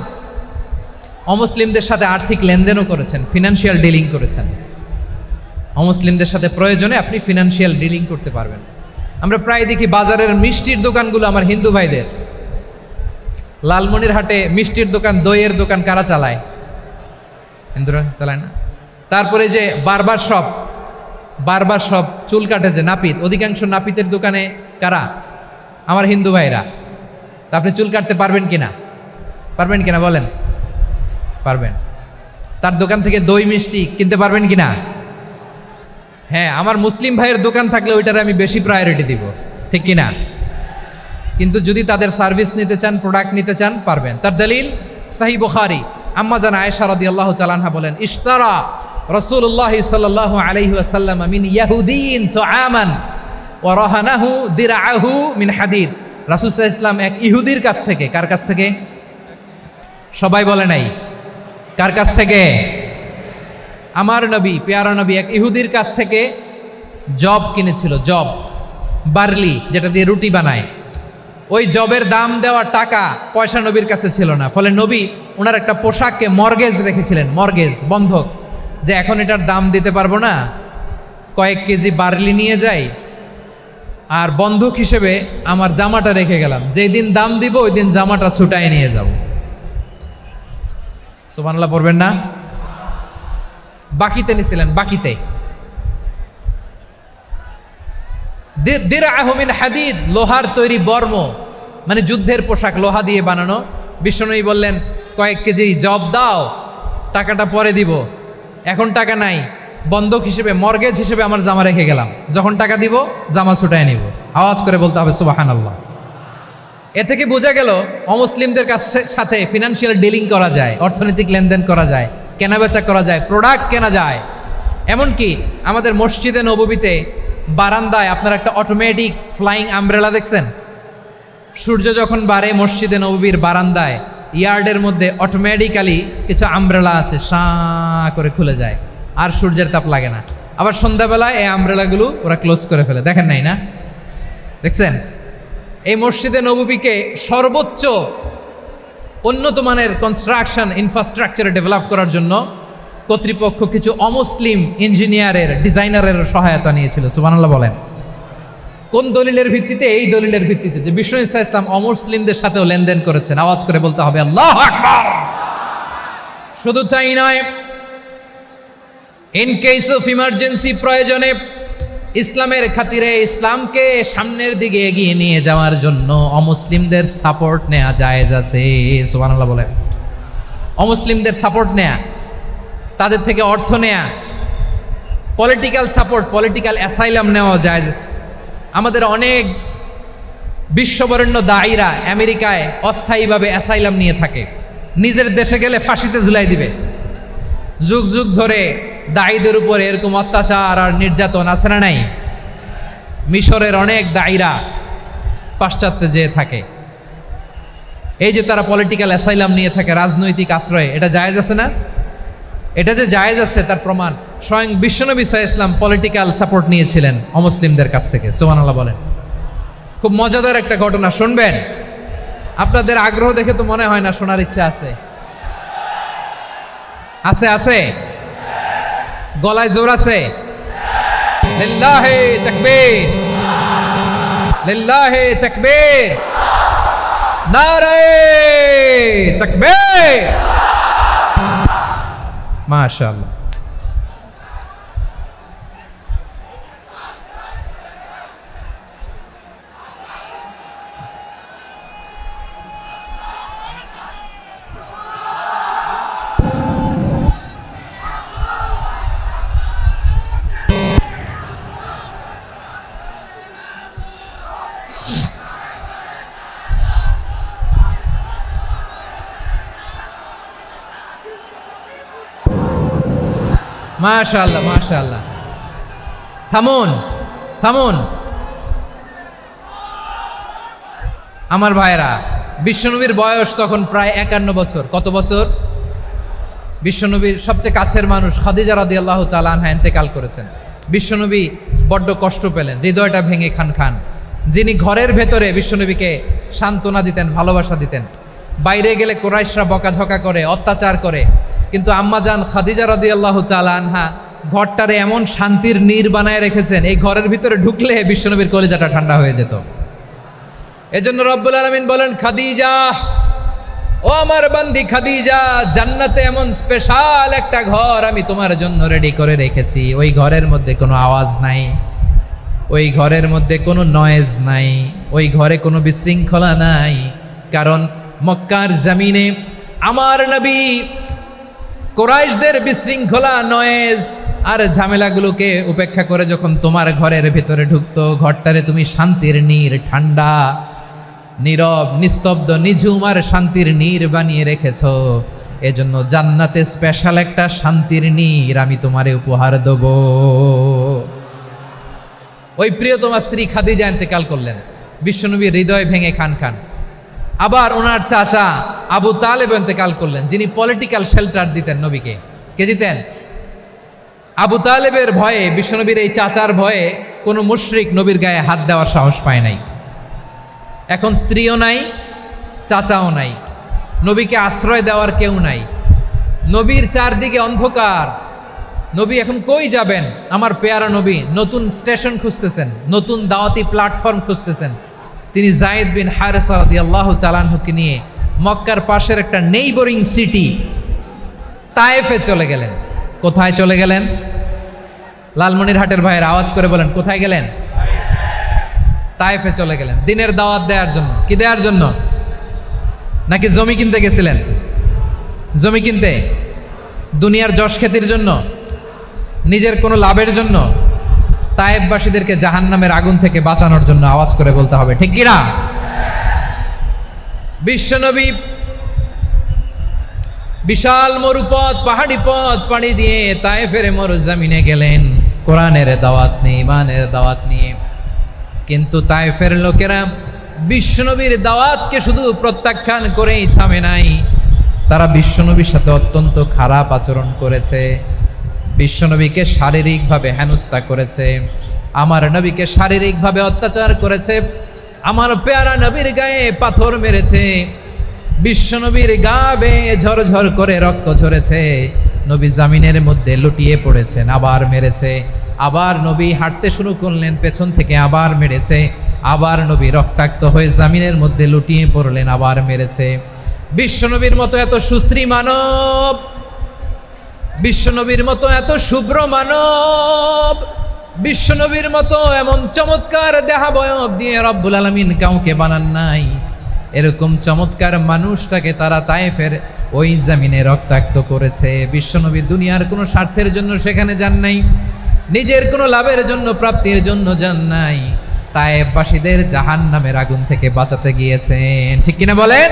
অমুসলিমদের সাথে আর্থিক লেনদেনও করেছেন, ফিনান্সিয়াল ডিলিং করেছেন। অমুসলিমদের সাথে প্রয়োজনে আপনি ফিনান্সিয়াল ডিলিং করতে পারবেন। আমরা প্রায় দেখি বাজারের মিষ্টির দোকানগুলো আমার হিন্দু ভাইদের। লালমনিরহাটে মিষ্টির দোকান, দইয়ের দোকান কারা চালায়? হিন্দুরা চালায় না? তারপরে যে বারবার শপ, চুল কাটে যে নাপিত, অধিকাংশ নাপিতের দোকানে কারা? আমার হিন্দু ভাইরা। তা আপনি চুল কাটতে পারবেন কিনা? পারবেন কিনা বলেন? পারবেন। তার দোকান থেকে দই মিষ্টি কিনতে পারবেন কিনা? হ্যাঁ, আমার মুসলিম ভাইয়ের দোকান থাকলে ওইটারে আমি বেশি প্রায়োরিটি দিব, ঠিক কিনা? কিন্তু যদি তাদের সার্ভিস নিতে চান, প্রোডাক্ট নিতে চান, পারবেন। তার দলিল সহিহ বুখারী, আম্মা জান আয়েশা রাদিয়াল্লাহু তাআলা আনহা বলেন, ইশতারা রাসূলুল্লাহ সাল্লাল্লাহু আলাইহি ওয়াসাল্লাম মিন ইয়াহুদিয়িন তুআমান ওয়া রাহানাহু দিরআহু মিন হাদিদ। রাসূল সাল্লাল্লাহু আলাইহি ওয়াসাল্লাম এক ইহুদির কাছ থেকে, কার কাছ থেকে? সবাই বলে নাই কার কাছ থেকে? আমার নবী, পেয়ারা নবী এক ইহুদির কাছ থেকে জব কিনেছিল। জব, বার্লি, যেটা দিয়ে রুটি বানায়। ওই জবের দাম দেওয়া টাকা পয়সা নবীর কাছে ছিল না। ফলে নবী ওনার একটা পোশাককে মর্গেজ রেখেছিলেন, মর্গেজ, বন্ধক, যে এখন এটার দাম দিতে পারবো না, কয়েক কেজি বার্লি নিয়ে যাই আর বন্ধক হিসেবে আমার জামাটা রেখে গেলাম, যেই দিন দাম দিব ওই দিন জামাটা ছুটায় নিয়ে যাব। সুবহানাল্লাহ পড়বেন না? বাকিতে নিছিলেন, বাকিতে। দিরআহু মিন হাদিদ, লোহার তৈরি বর্ম, মানে যুদ্ধের পোশাক, লোহা দিয়ে বানানো। বিষ্ণুনবী বললেন, কয়েক কেজি জব দাও, টাকাটা পরে দিব, এখন টাকা নাই, বন্ধক হিসেবে, মর্গেজ হিসেবে আমার জামা রেখে গেলাম, যখন টাকা দিব জামা ছুটায় নিব। আওয়াজ করে বলতে হবে সুবহানাল্লাহ। এ থেকে বোঝা গেল অমুসলিমদের সাথে ফিনান্সিয়াল ডিলিং করা যায়, অর্থনৈতিক লেনদেন করা যায়, কেনাবেচা করা যায়, প্রোডাক্ট কেনা যায়। এমনকি আমাদের মসজিদে নববীতে বারান্দায় আপনারা একটা অটোমেটিক ফ্লাইং আমব্রেলা দেখছেন? সূর্য যখন বাড়ে মসজিদে নববীর বারান্দায় ইয়ার্ডের মধ্যে অটোমেটিক্যালি কিছু আমব্রেলা আছে, সাঁ করে খুলে যায়, আর সূর্যের তাপ লাগে না। আবার সন্ধ্যাবেলায় এই আমব্রেলাগুলো ওরা ক্লোজ করে ফেলে, দেখেন নাই না? দেখছেন? এই মসজিদে নববীকে সর্বোচ্চ উন্নত মানের কনস্ট্রাকশন ইনফ্রাস্ট্রাকচার ডেভেলপ করার জন্য কর্তৃপক্ষ কিছু অমুসলিম ইঞ্জিনিয়ারের ডিজাইনারের সহায়তা নিয়েছিল। সুবহানাল্লাহ বলেন। কোন দলিলের ভিত্তিতে? এই দলিলের ভিত্তিতে যে বিষ্ণু ঈসা ইসলাম অমুসলিমদের সাথেও লেনদেন করেছেন। আওয়াজ করে বলতে হবে আল্লাহু আকবার। শুধু তাই নয়, ইন কেস অফ ইমার্জেন্সি, প্রয়োজনে ইসলামের খাতিরে ইসলামকে সামনের দিকে এগিয়ে নিয়ে যাওয়ার জন্য অমুসলিমদের সাপোর্ট নেওয়া জায়েজ আছে। সুবহানাল্লাহ বলেন। অমুসলিমদের সাপোর্ট নেয়া, তাদের থেকে অর্থ নেয়া, পলিটিক্যাল সাপোর্ট, পলিটিক্যাল অ্যাসাইলাম নেওয়া জায়েজ আছে। আমাদের অনেক বিশ্ববরেণ্য দায়ীরা আমেরিকায় অস্থায়ীভাবে অ্যাসাইলাম নিয়ে থাকে, নিজের দেশে গেলে ফাঁসিতে ঝুলাই দিবে। যুগ যুগ ধরে দায়ীদের উপরে এরকম অত্যাচার আর নির্যাতন আছে না নাই? মিশরের অনেক দায়ীরা পাশ্চাত্যে যেয়ে থাকে। এই যে তারা পলিটিক্যাল অ্যাসাইলাম নিয়ে থাকে, রাজনৈতিক আশ্রয়, এটা জায়েজ আছে না? এটা যে জায়েজ আছে তার প্রমাণ স্বয়ং বিশ্বনবী সাল্লাল্লাহু আলাইহি ওয়াসাল্লাম পলিটিক্যাল সাপোর্ট নিয়েছিলেন অমুসলিমদের কাছ থেকে। সুবহানাল্লাহ বলেন। খুব মজাদার একটা ঘটনা, শুনবেন? আপনাদের আগ্রহ দেখে তো মনে হয় না শোনার ইচ্ছা আছে। আছে আছে, গলায় জোর আছে। লিল্লাহি তাকবীর, লিল্লাহি তাকবীর, নারায়ে তাকবীর। মাশাআল্লাহ। মাশাআল্লাহ মাশাআল্লাহ। থামুন থামুন আমার ভাইরা। বিশ্বনবীর বয়স তখন প্রায় 51 বছর। কত বছর? বিশ্বনবীর সবচেয়ে কাছের মানুষ খাদিজা রাদিয়াল্লাহু তাআলা আনহা ইন্তেকাল করেছেন। বিশ্বনবী বড্ড কষ্ট পেলেন, হৃদয়টা ভেঙে খান খান। যিনি ঘরের ভেতরে বিশ্বনবীকে সান্ত্বনা দিতেন, ভালোবাসা দিতেন, বাইরে গেলে কুরাইশরা বকাঝকা করে, অত্যাচার করে, কিন্তু আম্মাজান খাদিজা রাদিয়াল্লাহু তাআলা আনহা ঘরটারে এমন শান্তির নীড় বানায় রেখেছেন, এই ঘরের ভিতরে ঢুকলে বিশ্বনবীর কলিজাটা ঠান্ডা হয়ে যেত। এজন্য রব্বুল আলামিন বলেন, খাদিজা, ও আমার বান্দি খাদিজা, জান্নাতে এমন স্পেশাল একটা ঘর আমি তোমার জন্য রেডি করে রেখেছি। ওই ঘরের মধ্যে কোনো আওয়াজ নাই, ওই ঘরের মধ্যে কোনো নয়েজ নাই, ওই ঘরে কোনো বিশৃঙ্খলা নাই। কারণ মক্কার জমিনে আমার নবী কুরাইশদের বিশৃঙ্খলা, নয়েজ আর ঝামেলাগুলোকে উপেক্ষা করে যখন তোমার ঘরের ভেতরে ঢুকতো, ঘরটারে তুমি শান্তির নীড়, ঠান্ডা, নীরব, নিস্তব্ধ, নিঝুম আর শান্তির নীড় বানিয়ে রেখেছ। এজন্য জান্নাতে স্পেশাল একটা শান্তির নীড় আমি তোমারে উপহার দেব। ওই প্রিয়তমা স্ত্রী খাদিজা ইন্তেকাল করলেন, বিশ্বনবীর হৃদয় ভেঙে খান খান। আবার ওনার চাচা আবু তালেব ইন্তেকাল করলেন, যিনি পলিটিক্যাল শেল্টার দিতেন নবীকে। কে দিতেন? আবু তালেবের ভয়ে, বিশ্বনবীর এই চাচার ভয়ে কোনো মুশরিক নবীর গায়ে হাত দেওয়ার সাহস পায় নাই। এখন স্ত্রীও নাই, চাচাও নাই, নবীকে আশ্রয় দেওয়ার কেউ নাই। নবীর চারদিকে অন্ধকার। নবী এখন কই যাবেন? আমার পেয়ারা নবী নতুন স্টেশন খুঁজতেছেন, নতুন দাওয়াতি প্ল্যাটফর্ম খুঁজতেছেন। তিনি যায়েদ বিন হারেসা রাদিয়াল্লাহু তাআলা আনহুকে নিয়ে মক্কার পাশের একটা নেইবরিং সিটি তায়েফে চলে গেলেন। কোথায় চলে গেলেন? লালমনিরহাটের ভাইয়ের আওয়াজ করে বলেন, কোথায় গেলেন? তায়েফে চলে গেলেন দিনের দাওয়াত দেওয়ার জন্য। কি দেওয়ার জন্য? নাকি জমি কিনতে গেছিলেন? জমি কিনতে, দুনিয়ার যশ খ্যাতির জন্য, নিজের কোনো লাভের জন্য? তায়েফবাসীদেরকে জাহান্নামের আগুন থেকে বাঁচানোর জন্য। আওয়াজ করে বলতে হবে ঠিক কিনা? বিশ্বনবী বিশাল মরুপথ, পাহাড়ি পথ পাড়ি দিয়ে তায়েফের মরুজমিনে গেলেন কোরআনের দাওয়াত নিয়ে, ইমানের দাওয়াত নিয়ে। কিন্তু তায়েফের লোকেরা বিশ্বনবীর দাওয়াতকে শুধু প্রত্যাখ্যান করেই থামে নাই, তারা বিশ্বনবীর সাথে অত্যন্ত খারাপ আচরণ করেছে। বিশ্বনবীকে শারীরিকভাবে হেনস্থা করেছে, আমার নবীকে শারীরিকভাবে অত্যাচার করেছে, আমার পেয়ারা নবীর গায়ে পাথর মেরেছে। বিশ্বনবীর গা বেয়ে ঝরঝর করে রক্ত ঝরেছে, নবী জামিনের মধ্যে লুটিয়ে পড়েছেন, আবার মেরেছে, আবার নবী হাঁটতে শুরু করলেন, পেছন থেকে আবার মেরেছে, আবার নবী রক্তাক্ত হয়ে জামিনের মধ্যে লুটিয়ে পড়লেন, আবার মেরেছে। বিশ্বনবীর মতো এত সুশ্রী মানব, বিশ্বনবীর মতো এত শুভ্র মানব, বিশ্বনবীর মতো এমন চমৎকার দেহাবয়ব দিয়ে রব্বুল আলামিন কাউকে বানান নাই। এরকম চমৎকার মানুষটাকে তারা তায়েফের ওই জামিনে রক্তাক্ত করেছে। বিশ্বনবী দুনিয়ার কোনো স্বার্থের জন্য সেখানে যান নাই, নিজের কোনো লাভের জন্য, প্রাপ্তির জন্য যান নাই, তায়েফবাসীদের জাহান্নামের আগুন থেকে বাঁচাতে গিয়েছেন। ঠিক কিনা বলেন?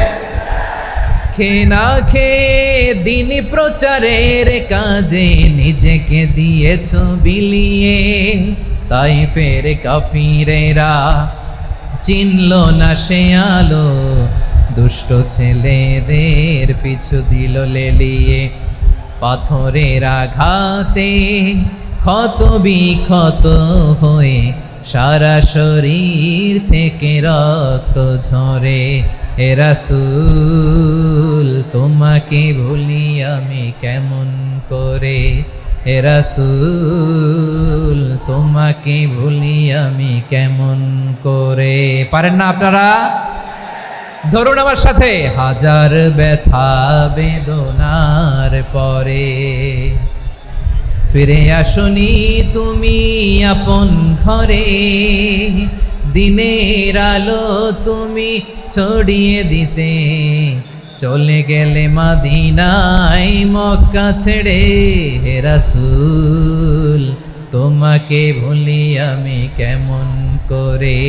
খেয়ে না খেয়ে দিন প্রচারের কাজে নিজেকে দিয়েছ বিলিয়ে, তায়েফের কাফিরেরা চিনল না সে আলো, দুষ্ট ছেলেদের পিছু দিল লেলিয়ে, পাথরের আঘাতে ক্ষত বিক্ষত হয়ে সারা শরীর থেকে রক্ত ঝরে। হে রাসূল তোমাকে ভুলি আমি কেমন করে, হে রাসূল তোমাকে ভুলি আমি কেমন করে। পারেন না আপনারা? ধরুন আমার সাথে। হাজার ব্যথা বেদনার পরে ফিরে আসনি তুমি আপন ঘরে, দিনের আলো তুমি ছড়িয়ে দিতে, চলে গেলে মদিনায় মক্কা ছেড়ে। হে রাসূল তোমাকে ভুলি আমি কেমন করে,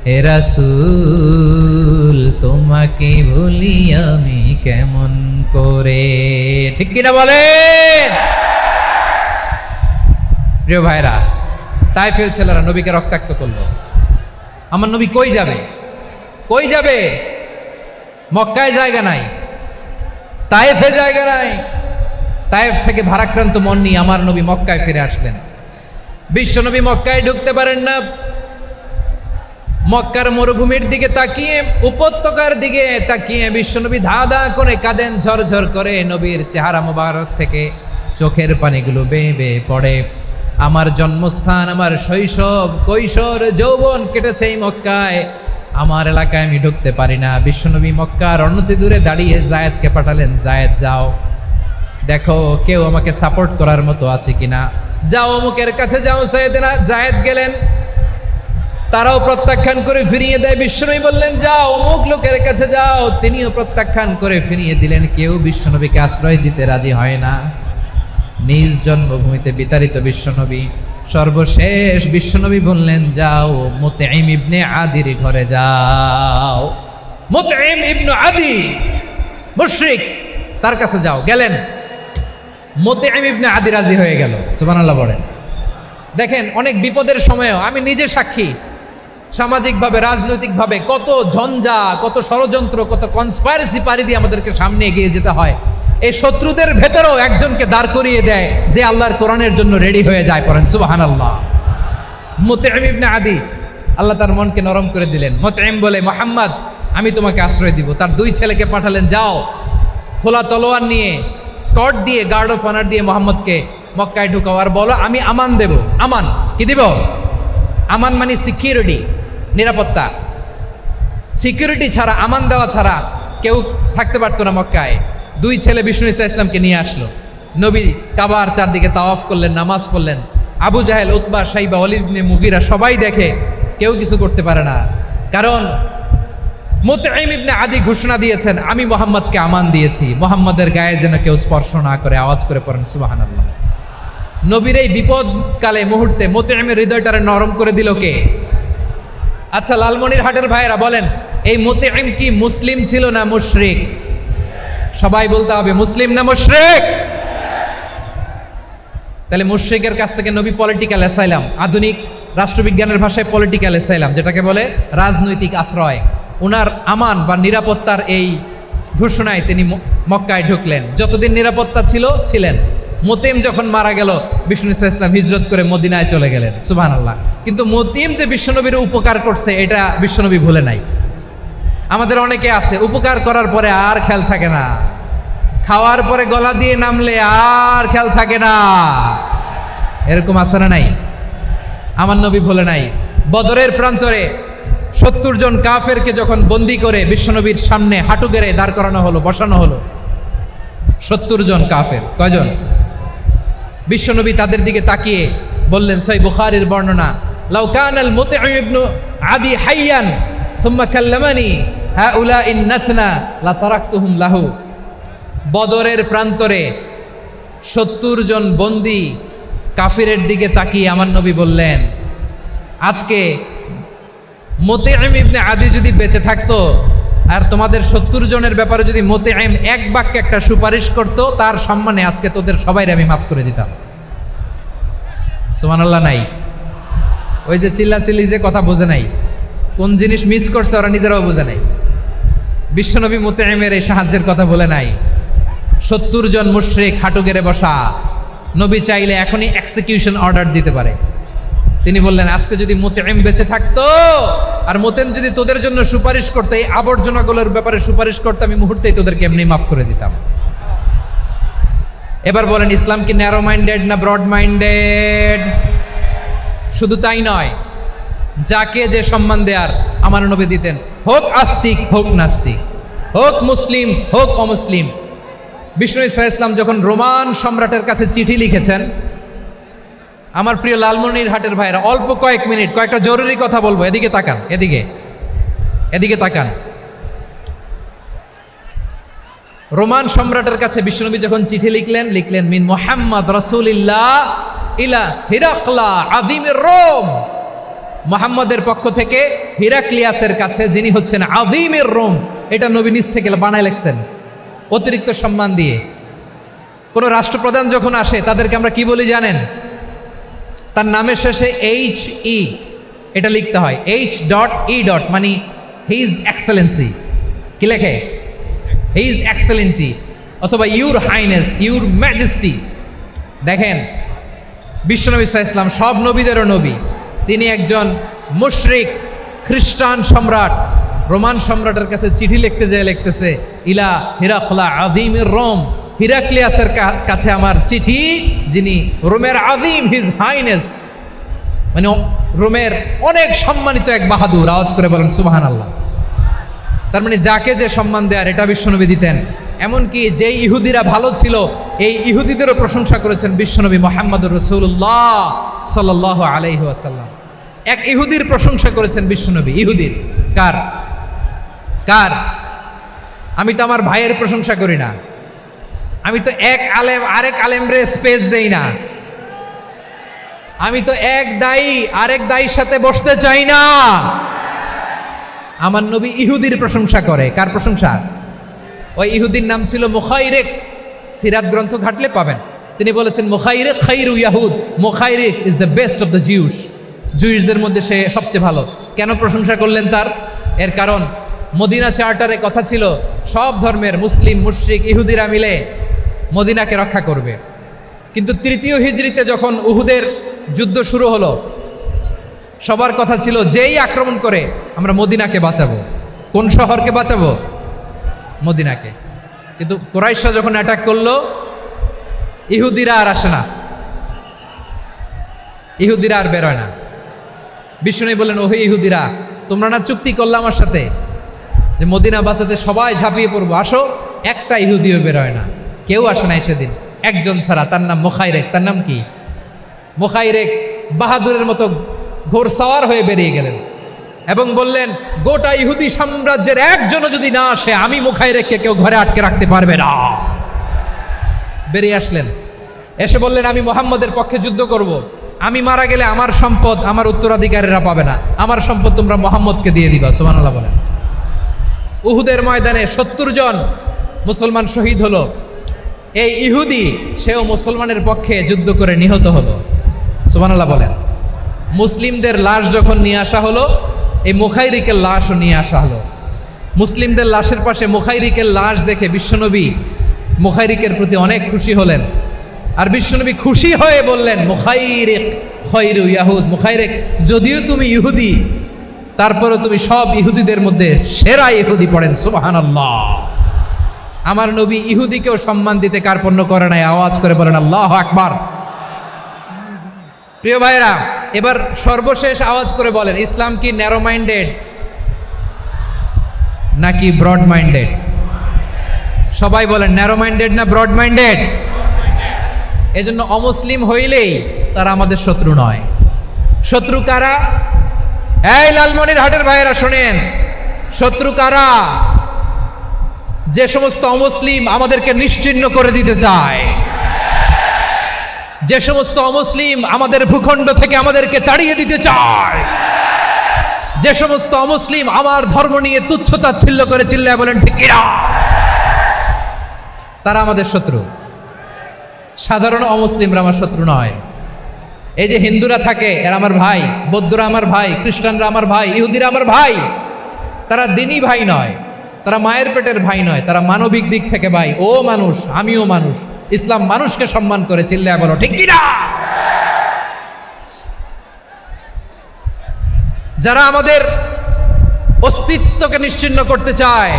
হে রাসূল তোমাকে ভুলি আমি কেমন করে। ঠিক কিনা বলেন? প্রিয় ভাইরা, তায়েফের ছেলেরা নবীকে রক্তাক্ত করলো। আমার নবী কই যাবে? কই যাবে? মক্কায় জায়গা নাই, তায়েফে জায়গা নাই। তায়েফ থেকে ভারাক্রান্ত মন নিয়ে আমার নবী মক্কায় ফিরে আসলেন। বিশ্ব নবী মক্কায় ঢুকতে পারেন না। মক্কার মরুভূমির দিকে তাকিয়ে, উপত্যকার দিকে তাকিয়ে বিশ্বনবী ধা ধা করে কাঁদেন, ঝরঝর করে। নবীর চেহারা মোবারক থেকে চোখের পানিগুলো বেয়ে বেয়ে পড়ে। আমার জন্মস্থান, আমার শৈশব, কৈশোর, যৌবন কেটেছে এই মক্কায়, আমার এলাকায় আমি ঢুকতে পারি না। বিশ্বনবী মক্কার অনতি দূরে দাঁড়িয়ে জায়েদকে পাঠালেন, জায়েদ যাও দেখো কেউ আমাকে সাপোর্ট করার মতো আছে কিনা, যাও অমুকের কাছে যাও। জায়েদ গেলেন, তারাও প্রত্যাখ্যান করে ফিরিয়ে দেয়। বিশ্বনবী বললেন যাও অমুক লোকের কাছে যাও, তিনিও প্রত্যাখ্যান করে ফিরিয়ে দিলেন। কেউ বিশ্বনবীকে আশ্রয় দিতে রাজি হয় না। নিজ জন্মভূমিতে বিতাড়িত বিশ্বনবী, সর্বশেষ বিশ্বনবী বললেন যাও মুতঈম ইবনে আদির ঘরে যাও। মুতঈম ইবনে আদি মুশরিক, তার কাছে যাও। গেলেন, মুতঈম ইবনে আদি রাজি হয়ে গেল। সুবহানাল্লাহ বলেন। দেখেন, অনেক বিপদের সময়ও আমি নিজে সাক্ষী, সামাজিকভাবে, রাজনৈতিকভাবে কত ঝঞ্ঝা, কত ষড়যন্ত্র, কত কনস্পাইরেসি পাড়ি দিয়ে আমাদেরকে সামনে এগিয়ে যেতে হয়। এই শত্রুদের ভেতরেও একজনকে দাঁড় করিয়ে দেয় যে আল্লাহর কোরআনের জন্য রেডি হয়ে যায়। পড়েন সুবহানাল্লাহ। মুতঈম ইবনে আদি, আল্লাহ তার মনকে নরম করে দিলেন। মুতঈম বলে, মুহাম্মদ আমি তোমাকে আশ্রয় দিব। তার দুই ছেলেকে পাঠালেন, যাও খোলা তলোয়ার নিয়ে, স্কট দিয়ে, গার্ড অফ অনার দিয়ে মোহাম্মদকে মক্কায় ঢুকাও, আর বলো আমি আমান দেব। আমান কি দিব? আমান মানে সিকিউরিটি, নিরাপত্তা। সিকিউরিটি ছাড়া, আমান দেওয়া ছাড়া কেউ থাকতে পারতো না মক্কায়। দুই ছেলে বিষ্ণু ইসা ইসলামকে নিয়ে আসলো। নবী কাবার চারদিকে তাওয়াফ করলেন, নামাজ পড়লেন। আবু জাহেল, উতবা, শাইবা, ওয়ালিদ ইবনে মুগীরা সবাই দেখে, কেউ কিছু করতে পারে না। কারণ মুতঈম ইবনে আদি ঘোষণা দিয়েছেন আমি মুহাম্মদকে আমান দিয়েছি, মুহাম্মদের গায়ে যেন কেউ স্পর্শ না করে। আওয়াজ করে পড়েন সুবহানাল্লাহ। নবীর এই বিপদকালে মুহূর্তে মুতঈমের হৃদয়টারে নরম করে দিল কে? আচ্ছা, লালমনিরহাটের ভাইয়েরা বলেন, এই মুতঈম কি মুসলিম ছিল না মুশরিক? সবাই বলতে হবে মুসলিম না মুশরিক? তাহলে মুশরিকের কাছ থেকে নবী পলিটিক্যাল অ্যাসাইলাম, আধুনিক রাষ্ট্রবিজ্ঞানের ভাষায় পলিটিক্যাল অ্যাসাইলাম, যেটাকে বলে রাজনৈতিক আশ্রয়, ওনার আমান বা নিরাপত্তার এই ঘোষণায় তিনি মক্কায় ঢুকলেন। যতদিন নিরাপত্তা ছিলেন। মুতঈম যখন মারা গেল, বিষ্ণু ইসলাম হিজরত করে মদিনায় চলে গেলেন। সুবহানাল্লাহ। কিন্তু মুতঈম যে বিশ্বনবীর উপকার করছে এটা বিশ্বনবী ভুলে নাই। আমাদের অনেকে আছে উপকার করার পরে আর খেয়াল থাকে না, খাওয়ার পরে গলা দিয়ে নামলে আর খেয়াল থাকে না। এরকম আছে না নাই? আমার নবী বলে নাই, বদরের প্রান্তরে 70 জন কাফেরকে যখন বন্দি করে বিশ্বনবীর সামনে হাঁটু গেড়ে দাঁড় করানো হলো, বসানো হলো, 70 জন কাফের। কয়জন? বিশ্বনবী তাদের দিকে তাকিয়ে বললেন, সহিহ বুখারীর বর্ণনা, লাউ কানাল মুতঈম ইবনে আদি হাইয়ান সুম্মা কাল্লামানি হাউলাই নাতনা লা তারাকতুহুম লাহু। বদরের প্রান্তরে 70 জন বন্দি কাফিরের দিকে তাকিয়ে আমার নবী বললেন, আজকে মুতঈম ইবনে আদি যদি বেঁচে থাকতো আর তোমাদের 70 জনের ব্যাপারে যদি মুতঈম এক বাক্যে একটা সুপারিশ করত, তার সম্মানে আজকে তোদের সবাইকে আমি মাফ করে দিতাম। সুবহানাল্লাহ নাই? ওই যে চিল্লাচিল্লি যে কথা বোঝে নাই, কোন জিনিস মিস করছে ওরা নিজেরাও বোঝে নাই। বিশ্বনবী মুতঈমের এই সাহায্যের কথা বলে নাই। 70 জন মুশরিক হাঁটু গেড়ে বসা, নবী চাইলে এখনই এক্সিকিউশন অর্ডার দিতে পারে। তিনি বললেন, আজকে যদি মুতঈম বেঁচে থাকতো আর মুতঈম যদি তোদের জন্য সুপারিশ করতে, এই আবর্জনাগুলোর ব্যাপারে সুপারিশ করতে, আমি মুহূর্তেই তোদেরকে এমনি মাফ করে দিতাম। এবার বলেন, ইসলাম কি ন্যারো মাইন্ডেড না ব্রড মাইন্ডেড? শুধু তাই নয়, যাকে যে সম্মান দেয়ার আমার নবী দিতেন, হোক আস্তিক হোক নাস্তিক, হোক মুসলিম হোক অমুসলিম। বিষ্ণু ইসলাম যখন রোমান সম্রাটের কাছে চিঠি লিখেছেন, আমার প্রিয় লালমনিরহাটের ভাইরা, অল্প কয়েক মিনিট কয়েকটা জরুরি কথা বলবো, এদিকে তাকান, এদিকে তাকান। রোমান সম্রাটের কাছে বিশ্বনবী যখন চিঠি লিখলেন মিন মুহাম্মদ রাসূলিল্লাহ ইলা হিরাকলা আযীমির রোম, মুহাম্মদের পক্ষ থেকে হিরাক্লিয়াসের কাছে, যিনি হচ্ছেন আযীমির রোম। এটা নবী নিজ থেকে বানায় লিখছেন অতিরিক্ত সম্মান দিয়ে। কোনো রাষ্ট্রপ্রধান যখন আসে তাদেরকে আমরা কি বলি জানেন? তার নামের শেষে HE এটা লিখতে হয়, H.E. মানে হিজ এক্সেলেন্সি। কি লেখে? হিজ এক্সেলেন্টি, অথবা ইউর হাইনেস, ইউর ম্যাজেস্টি। দেখেন, বিশ্বনবী সাল্লাল্লাহু আলাইহি ওয়াসাল্লাম সব নবীদেরও নবী, তিনি একজন মুশরিক খ্রিস্টান সম্রাট রোমান সম্রাটের কাছে চিঠি লিখতে যেয়ে লিখতেছে, ইলা হিরাকলা আযীমির রোম, হিরাক্লিয়াসের কাছে আমার চিঠি, যিনি রোমের আযীম, হিজ হাইনেস, মানে রোমের অনেক সম্মানিত এক বাহাদুর। আওয়াজ করে বলেন সুবহানাল্লাহ। তার মানে যাকে যে সম্মান দেয়ার এটা বিশ্বনবী দিতেন। এমনকি যে ইহুদিরা ভালো ছিল, এই ইহুদিদেরও প্রশংসা করেছেন বিশ্বনবী মুহাম্মদুর রাসূলুল্লাহ সাল্লাল্লাহু আলাইহি ওয়াসাল্লাম। এক ইহুদির প্রশংসা করেছেন বিশ্বনবী। ইহুদির কার? আমি তো আমার ভাইয়ের প্রশংসা করি না, আমি তো এক আলেম আরেক আলেমরে স্পেস দেই না, আমি তো এক দায়ী আরেক দায়ীর সাথে বসতে চাই না। আমার নবী ইহুদির প্রশংসা করে। কার প্রশংসা? ওই ইহুদির নাম ছিল মুখাইরিক। সিরাত গ্রন্থ ঘাটলে পাবেন। তিনি বলেছেন, মুখাইরিক খাইরু ইয়াহুদ, Mukhayriq is the best of the Jews. জুইশদের মধ্যে সে সবচেয়ে ভালো। কেন প্রশংসা করলেন তার? এর কারণ মদিনা চার্টারে কথা ছিল, সব ধর্মের মুসলিম মুশরিক ইহুদিরা মিলে মদিনাকে রক্ষা করবে। কিন্তু 3য় হিজরিতে যখন উহুদের যুদ্ধ শুরু হলো, সবার কথা ছিল যেই আক্রমণ করে আমরা মদিনাকে বাঁচাবো। কোন শহরকে বাঁচাবো? মদিনাকে। কিন্তু কুরাইশরা যখন অ্যাটাক করলো, ইহুদিরা আর আসে না, ইহুদিরা আর বেরোয় না। বিষ্ণু বললেন, ওহে ইহুদিরা, তোমরা না চুক্তি করলে আমার সাথে যে মদিনা বাঁচাতে সবাই ঝাঁপিয়ে পড়বো, আসো। একটা ইহুদিও বেরোয় না, কেউ আসে নাই সেদিন, একজন ছাড়া। তার নাম মুখাইরেক। তার নাম কি? মুখাইরেক বাহাদুরের মতো ঘোড়সাওয়ার হয়ে বেরিয়ে গেলেন এবং বললেন, গোটা ইহুদি সাম্রাজ্যের একজনও যদি না আসে, আমি মুখাইরেককে কেউ ঘরে আটকে রাখতে পারবে না। বেরিয়ে আসলেন, এসে বললেন, আমি মুহাম্মদের পক্ষে যুদ্ধ করব। আমি মারা গেলে আমার সম্পদ আমার উত্তরাধিকারীরা পাবে না, আমার সম্পদ তোমরা মুহাম্মদকে দিয়ে দিবা। সুবহানাল্লাহ বলেন। উহুদের ময়দানে 70 জন মুসলমান শহীদ হলো। এই ইহুদি, সেও মুসলমানের পক্ষে যুদ্ধ করে নিহত হলো। সুবহানাল্লাহ বলেন। মুসলিমদের লাশ যখন নিয়ে আসা হলো, এই মুখাইরিকের লাশও নিয়ে আসা হলো। মুসলিমদের লাশের পাশে মুখাইরিকের লাশ দেখে বিশ্বনবী মুখাইরিকের প্রতি অনেক খুশি হলেন। আর বিশ্বনবী খুশি হয়ে বললেন, মুখাইরিক খৈরু ইয়াহুদ। মুখাইরিক, যদিও তুমি ইহুদি, তারপরে তুমি সব ইহুদিদের মধ্যে সেরা ইহুদি পড়েন সুবহানাল্লাহ। আমার নবী ইহুদিকেও সম্মান দিতে কার্পণ্য করে নাই, আওয়াজ করে বলেন আল্লাহু আকবার। প্রিয় ভাইরা, এবার সর্বশেষ আওয়াজ করে বলেন, ইসলাম কি ন্যারো মাইন্ডেড নাকি ব্রড মাইন্ডেড? সবাই বলেন ন্যারো মাইন্ডেড না ব্রড মাইন্ডেড? এজন্য অমুসলিম হইলেই তারা আমাদের শত্রু নয়। শত্রু কারা? এই লালমনিরহাটের ভাইয়েরা শোনেন, শত্রু কারা? যে সমস্ত অমুসলিম আমাদেরকে নিশ্চিহ্ন করে দিতে চায়, যে সমস্ত অমুসলিম আমাদের ভূখণ্ড থেকে আমাদেরকে তাড়িয়ে দিতে চায়, যে সমস্ত অমুসলিম আমার ধর্ম নিয়ে তুচ্ছতাচ্ছিল্য করে চিল্লায় বলেন ঠিক কিনা, তারা আমাদের শত্রু। সাধারণ অমুসলিমরা আমার শত্রু নয়। এই যে হিন্দুরা থাকে এরা আমার ভাই, বৌদ্ধরা আমার ভাই, খ্রিস্টানরা আমার ভাই, ইহুদিরা আমার ভাই। তারা দিনই ভাই নয়, তারা মায়ের পেটের ভাই নয়, তারা মানবিক দিক থেকে ভাই। ও মানুষ, আমিও মানুষ। ইসলাম মানুষকে সম্মান করে, চিল্লায় বলো ঠিক কিনা। যারা আমাদের অস্তিত্বকে নিশ্চিহ্ন করতে চায়,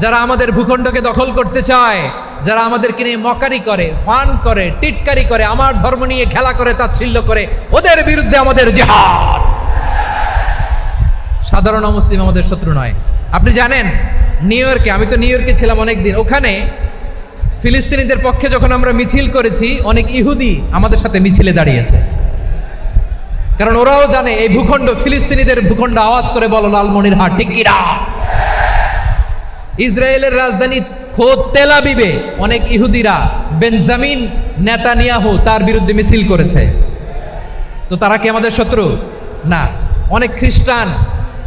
যারা আমাদের ভূখণ্ডকে দখল করতে চায়, যারা আমাদেরকে নিয়ে মকারি করে, ফান করে, টিটকারি করে, আমার ধর্ম নিয়ে খেলা করে, তাচ্ছিল্য করে, ওদের বিরুদ্ধে আমাদের জিহাদ। সাধারণ মুসলিম আমাদের শত্রু নয়। আপনি জানেন নিউ ইয়র্কে, আমি তো নিউ ইয়র্কে ছিলাম অনেকদিন, ওখানে ফিলিস্তিনিদের পক্ষে যখন আমরা মিছিল করেছি, অনেক ইহুদি আমাদের সাথে মিছিলে দাঁড়িয়েছে। কারণ ওরাও জানে এই ভূখণ্ড ফিলিস্তিনিদের ভূখণ্ড। আওয়াজ করে বলো লালমনিরহাট ঠিক কিনা। ইসরায়েলের রাজধানী খোদ তেল আবিবে অনেক ইহুদিরা বেঞ্জামিন নেতানিয়াহু তার বিরুদ্ধে মিছিল করেছে। তো তারা কি আমাদের শত্রু? না। অনেক খ্রিস্টান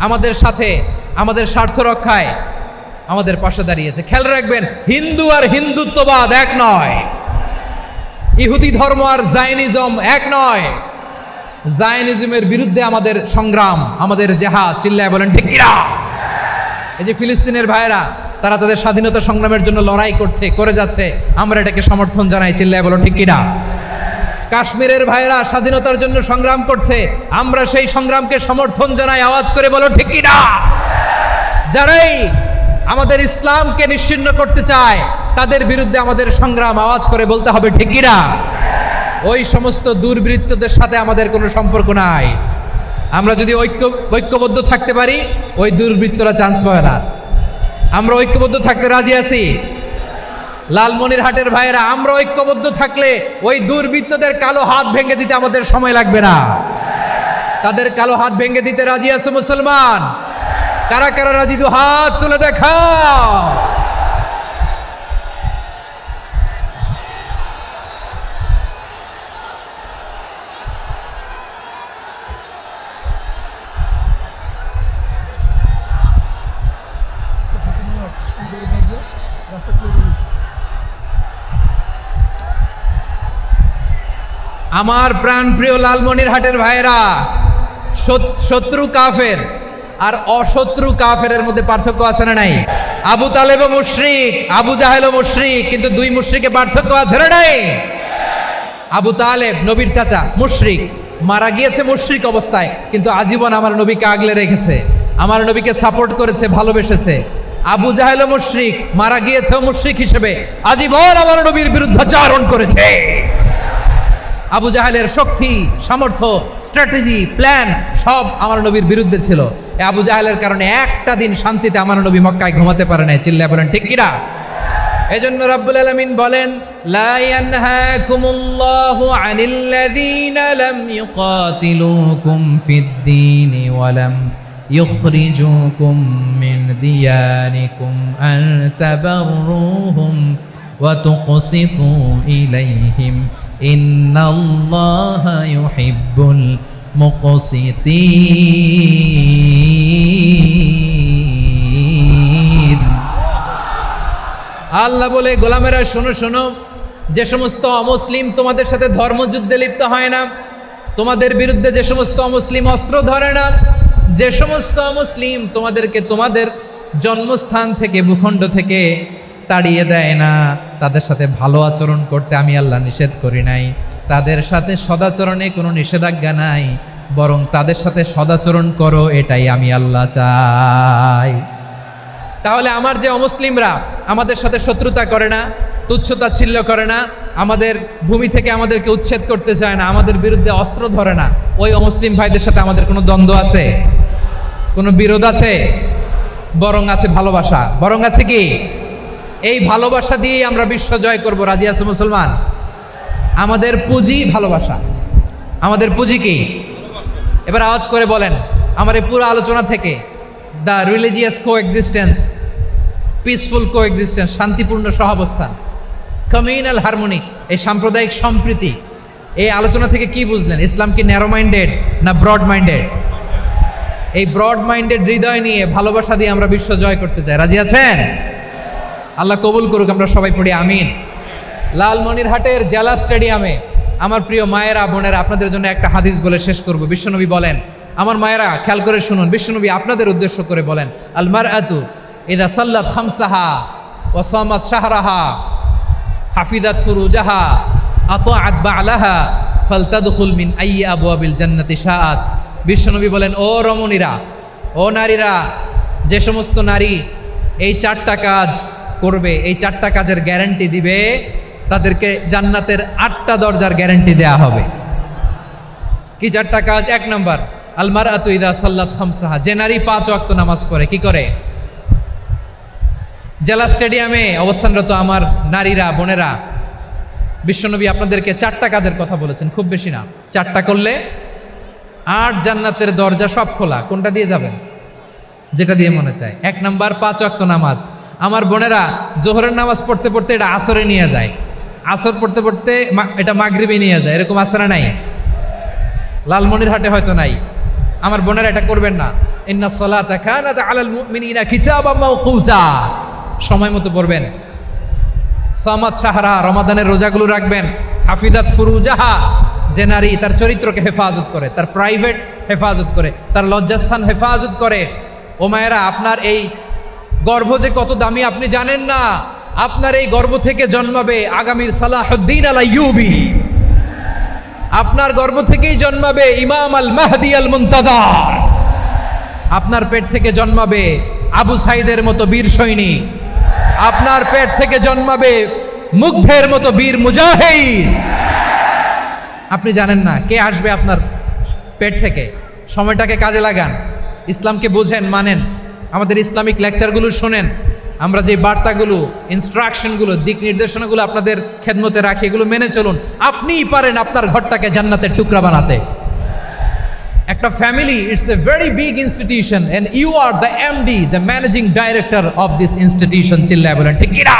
আমাদের সাথে আমাদের স্বার্থ রক্ষায় আমাদের পাশে দাঁড়িয়েছে। খেয়াল রাখবেন, হিন্দু আর হিন্দুত্ববাদ এক নয়, ইহুদি ধর্ম আর জায়নিজম এক নয়। জায়নিজমের বিরুদ্ধে আমাদের সংগ্রাম, আমাদের জেহাদ, চিল্লায় বলেন ঠিক কিনা। এই যে ফিলিস্তিনের ভাইয়েরা, তারা তাদের স্বাধীনতা সংগ্রামের জন্য লড়াই করছে, করে যাচ্ছে, আমরা এটাকে সমর্থন জানাই, চিল্লায় বলো ঠিক কিনা। কাশ্মীরের ভাইয়েরা স্বাধীনতার জন্য সংগ্রাম করছে, আমরা সেই সংগ্রামকে সমর্থন জানাই, আওয়াজ করে বলো ঠিক কিনা। যারাই আমাদের ইসলামকে নিশ্চিহ্ন করতে চায় তাদের বিরুদ্ধে আমাদের সংগ্রাম, আওয়াজ করে বলতে হবে ঠিক কিনা। ওই সমস্ত দুর্বৃত্তদের সাথে আমাদের কোনো সম্পর্ক নাই। আমরা যদি ঐক্যবদ্ধ থাকতে পারি, ওই দুর্বৃত্তরা চান্স পাবে না। আমরা ঐক্যবদ্ধ থাকতে রাজি আছি। লালমনিরহাটের ভাইয়েরা, আমরা ঐক্যবদ্ধ থাকলে ওই দুর্বৃত্তদের কালো হাত ভেঙে দিতে আমাদের সময় লাগবে না। তাদের কালো হাত ভেঙে দিতে রাজি আছো মুসলমান? কারা কারা রাজি? দু হাত তুলে দেখাও। আমার প্রাণ প্রিয় লালমনিরহাটের ভাইয়েরা, শত্রু কাফের আর অশত্রু কাফেরের মধ্যে পার্থক্য আছে না নাই? আবু তালেবও মুশরিক, আবু জাহেলও মুশরিক, কিন্তু দুই মুশরিকে পার্থক্য আছে না নাই? আবু তালেব নবীর চাচা, মুশরিক, মারা গিয়েছে মুশরিক অবস্থায়, কিন্তু আজীবন আমার নবীকে আগলে রেখেছে, আমার নবীকে সাপোর্ট করেছে, ভালোবেসেছে। আবু জাহেলও মুশরিক, মারা গিয়েছেও মুশরিক হিসেবে, আজীবন আমার নবীর বিরুদ্ধাচরণ করেছে। আবু জাহেলের শক্তি, সামর্থ্য, স্ট্র্যাটেজি, প্ল্যান সব আমার নবীর বিরুদ্ধে ছিল। এই আবু জাহেলের কারণে একটা দিন শান্তিতে আমার নবী মক্কায় ঘুমাতে পারে নাই, চিল্লায় বলেন ঠিক কিনা। এজন্য রব্বুল আলামিন বলেন, লা ইয়ানহাকুমুল্লাহু আনিল্লাযীনা লাম ইউকাতিলুকুম ফিদ-দীনি ওয়া লাম ইখরিজুকুম মিন দিয়ারিকুম আন তাবাররুহুম ওয়া তুকসিতু ইলাইহিম ইন্নাল্লাহা ইউহিব্বুল মুকসিতিন। আল্লাহ বলে, গোলামেরা শোনো শোনো, যে সমস্ত অমুসলিম তোমাদের সাথে ধর্মযুদ্ধে লিপ্ত হয় না, তোমাদের বিরুদ্ধে যে সমস্ত অমুসলিম অস্ত্র ধরে না, যে সমস্ত অমুসলিম তোমাদেরকে তোমাদের জন্মস্থান থেকে, ভূখণ্ড থেকে তাড়িয়ে দেয় না, তাদের সাথে ভালো আচরণ করতে আমি আল্লাহ নিষেধ করি নাই, তাদের সাথে সদাচরণে কোনো নিষেধাজ্ঞা নাই। বরং তাদের সাথে সদাচরণ করো, এটাই আমি আল্লাহ চাই। তাহলে আমার যে অমুসলিমরা আমাদের সাথে শত্রুতা করে না, তুচ্ছতাচ্ছিল্য করে না, আমাদের ভূমি থেকে আমাদেরকে উচ্ছেদ করতে চায় না, আমাদের বিরুদ্ধে অস্ত্র ধরে না, ওই অমুসলিম ভাইদের সাথে আমাদের কোনো দ্বন্দ্ব আছে? কোনো বিরোধ আছে? বরং আছে ভালোবাসা। বরং আছে কি? এই ভালোবাসা দিয়েই আমরা বিশ্ব জয় করব। রাজি আছো মুসলমান? আমাদের পুঁজি ভালোবাসা। আমাদের পুঁজি কি? এবার আওয়াজ করে বলেন আমার এই পুরো আলোচনা থেকে, the religious coexistence, peaceful coexistence, শান্তিপূর্ণ সহাবস্থান, কমিউনাল হারমোনি, এই সাম্প্রদায়িক সম্প্রীতি, এই আলোচনা থেকে কি বুঝলেন? ইসলাম কি ন্যারো মাইন্ডেড না ব্রড মাইন্ডেড? এই ব্রড মাইন্ডেড হৃদয় নিয়ে ভালোবাসা দিয়ে আমরা বিশ্ব জয় করতে চাই। রাজি আছেন? আল্লাহ কবুল করুক, আমরা সবাই পড়ি আমিন। লালমনিরহাটের জেলা স্টেডিয়ামে আমার প্রিয় মায়েরা বোনেরা, আপনাদের জন্য একটা হাদিস বলে শেষ করব। বিশ্বনবী বলেন, আমার মায়েরা খেয়াল করে শুনুন, বিশ্বনবী আপনাদের উদ্দেশ্য করে বলেন, আল মারআতু ইযা সাল্লাত খামসাহা ওয়া সামাত শাহরাহা হাফিজাত ফুরুজাহা আতাআত বা'লাহা ফালতাদখুল মিন আইয়ি আবওয়াবিল জান্নাতি শাআত। বিশ্বনবী বলেন, ও রমণীরা, ও নারীরা, যে সমস্ত নারী এই 4টা কাজ করবে, এই 4টা কাজের গ্যারান্টি দিবে, তাদেরকে জান্নাতের 8টা দরজার গ্যারান্টি দেয়া হবে। কি 4টা কাজ? 1 নম্বর, আল মারআতু ইযা সাল্লাত খামসাহা, যে নারী 5 ওয়াক্ত নামাজ পড়ে। কি করে? জেলা স্টেডিয়ামে অবস্থানরত আমার নারীরা বোনেরা, বিশ্বনবী আপনাদেরকে 4টা কাজের কথা বলেছেন, খুব বেশি না। 4টা করলে 8 জান্নাতের দরজা সব খোলা। কোনটা দিয়ে যাবেন? যেটা দিয়ে মনে চায়। 1 নম্বর 5 ওয়াক্ত নামাজ। আমার বোনেরা জোহরের নামাজ পড়তে পড়তে এটা আসরে নিয়ে যায়, আসর পড়তে পড়তে এটা মাগরিবে নিয়ে যায়। এরকম আসরে নাই? লালমনিরহাটে হয়তো নাই। আমার বোনেরা এটা করবেন না। ইন্নাস সালাতা কানাত আলাল মুমিনিনা কিতাবাম মাওকুতা, সময় মতো পড়বেন। সামাত শাহরা, রমাদানের রোজাগুলো রাখবেন। হাফিজাত ফুরুজাহা, যে নারী তার চরিত্রকে হেফাজত করে, তার প্রাইভেট হেফাজত করে, তার লজ্জাস্থান হেফাজত করে। ও মায়েরা, আপনার এই গর্ভ যে কত দামি আপনি জানেন না। আপনার এই গর্ভ থেকে জন্মাবে আগামীর সালাহুদ্দিন আল আইয়ুবী। আপনার গর্ভ থেকেই জন্মাবে ইমাম আল মাহদি আল মুনতাজার। আপনার পেট থেকে জন্মাবে আবু সাইদের মতো বীর সৈনিক। আপনার পেট থেকে জন্মাবে মুগ্ধের মতো বীর মুজাহিদ। আপনি জানেন না কে আসবে আপনার পেট থেকে। সময়টাকে কাজে লাগান, ইসলামকে বুঝেন, মানেন, আমাদের ইসলামিক লেকচারগুলো শোনেন। আমরা যে বার্তাগুলো, ইনস্ট্রাকশনগুলো, দিক নির্দেশনাগুলো আপনাদের খেদমতে রাখি, এগুলো মেনে চলুন। আপনিই পারেন আপনার ঘরটাকে জান্নাতের টুকরা বানাতে। একটা family, it's a very big institution and you are the MD, the managing director of this institution. চিল্লায় বলেন ঠিক কিনা?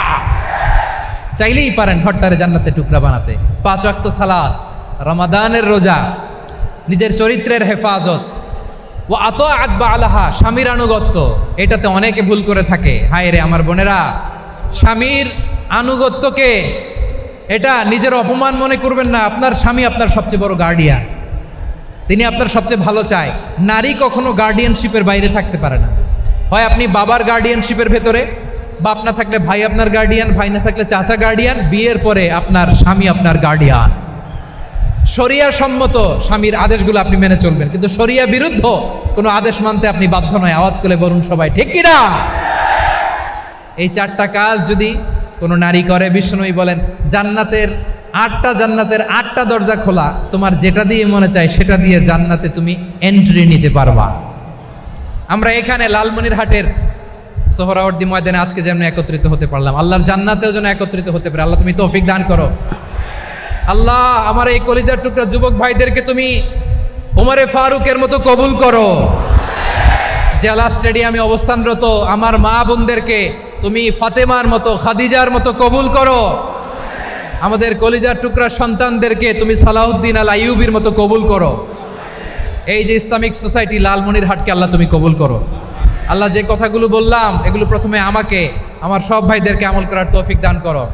চাইলেই পারেন ঘরটারে জান্নাতের টুকরা বানাতে। 5 ওয়াক্ত সালাত, রমাদানের রোজা, নিজের চরিত্রের হেফাজত, ও আতাআত বা'লাহা, স্বামীর আনুগত্য। এটাতে অনেকে ভুল করে থাকে। হায় রে আমার বোনেরা, স্বামীর আনুগত্যকে এটা নিজের অপমান মনে করবেন না। আপনার স্বামী আপনার সবচেয়ে বড় গার্ডিয়ান, তিনি আপনার সবচেয়ে ভালো চায়। নারী কখনো গার্ডিয়ানশিপের বাইরে থাকতে পারে না। হয় আপনি বাবার গার্ডিয়ানশিপের ভেতরে, বাপ না থাকলে ভাই আপনার গার্ডিয়ান, ভাই না থাকলে চাচা গার্ডিয়ান, বিয়ের পরে আপনার স্বামী আপনার গার্ডিয়ান। শরিয়া সম্মত স্বামীর আদেশগুলো আপনি মেনে চলবেন, কিন্তু শরিয়া বিরুদ্ধ কোনো আদেশ মানতে আপনি বাধ্য নয়। আওয়াজ করে বলুন সবাই ঠিক কিনা? এই 4টা কাজ যদি কোনো নারী করে, বিশ্বনবী বলেন জান্নাতের 8টা দরজা খোলা। তোমার যেটা দিয়ে মনে চায় সেটা দিয়ে জান্নাতে তুমি এন্ট্রি নিতে পারবা। আমরা এখানে লালমনিরহাটের সোহরাওয়ার্দী ময়দানে আজকে যেমন একত্রিত হতে পারলাম, আল্লাহর জান্নাতেও যেন একত্রিত হতে পারে। আল্লাহ তুমি তৌফিক দান করো। আল্লাহ আমার এই কলিজার টুকরা যুবক ভাইদেরকে তুমি ওমরে ফারুকের মতো কবুল করো। জেলা স্টেডিয়ামে অবস্থানরত আমার মা বোনদেরকে তুমি ফাতেমার মতো, খাদিজার মতো কবুল করো। আমাদের কলিজার টুকরা সন্তানদেরকে তুমি সালাহুদ্দিন আল আইয়ুবীর মতো কবুল করো। এই যে ইসলামিক সোসাইটি লালমনিরহাটকে আল্লাহ তুমি কবুল করো। আল্লাহ যে কথাগুলো বললাম এগুলো প্রথমে আমাকে, আমার সব ভাইদেরকে আমল করার তৌফিক দান করো।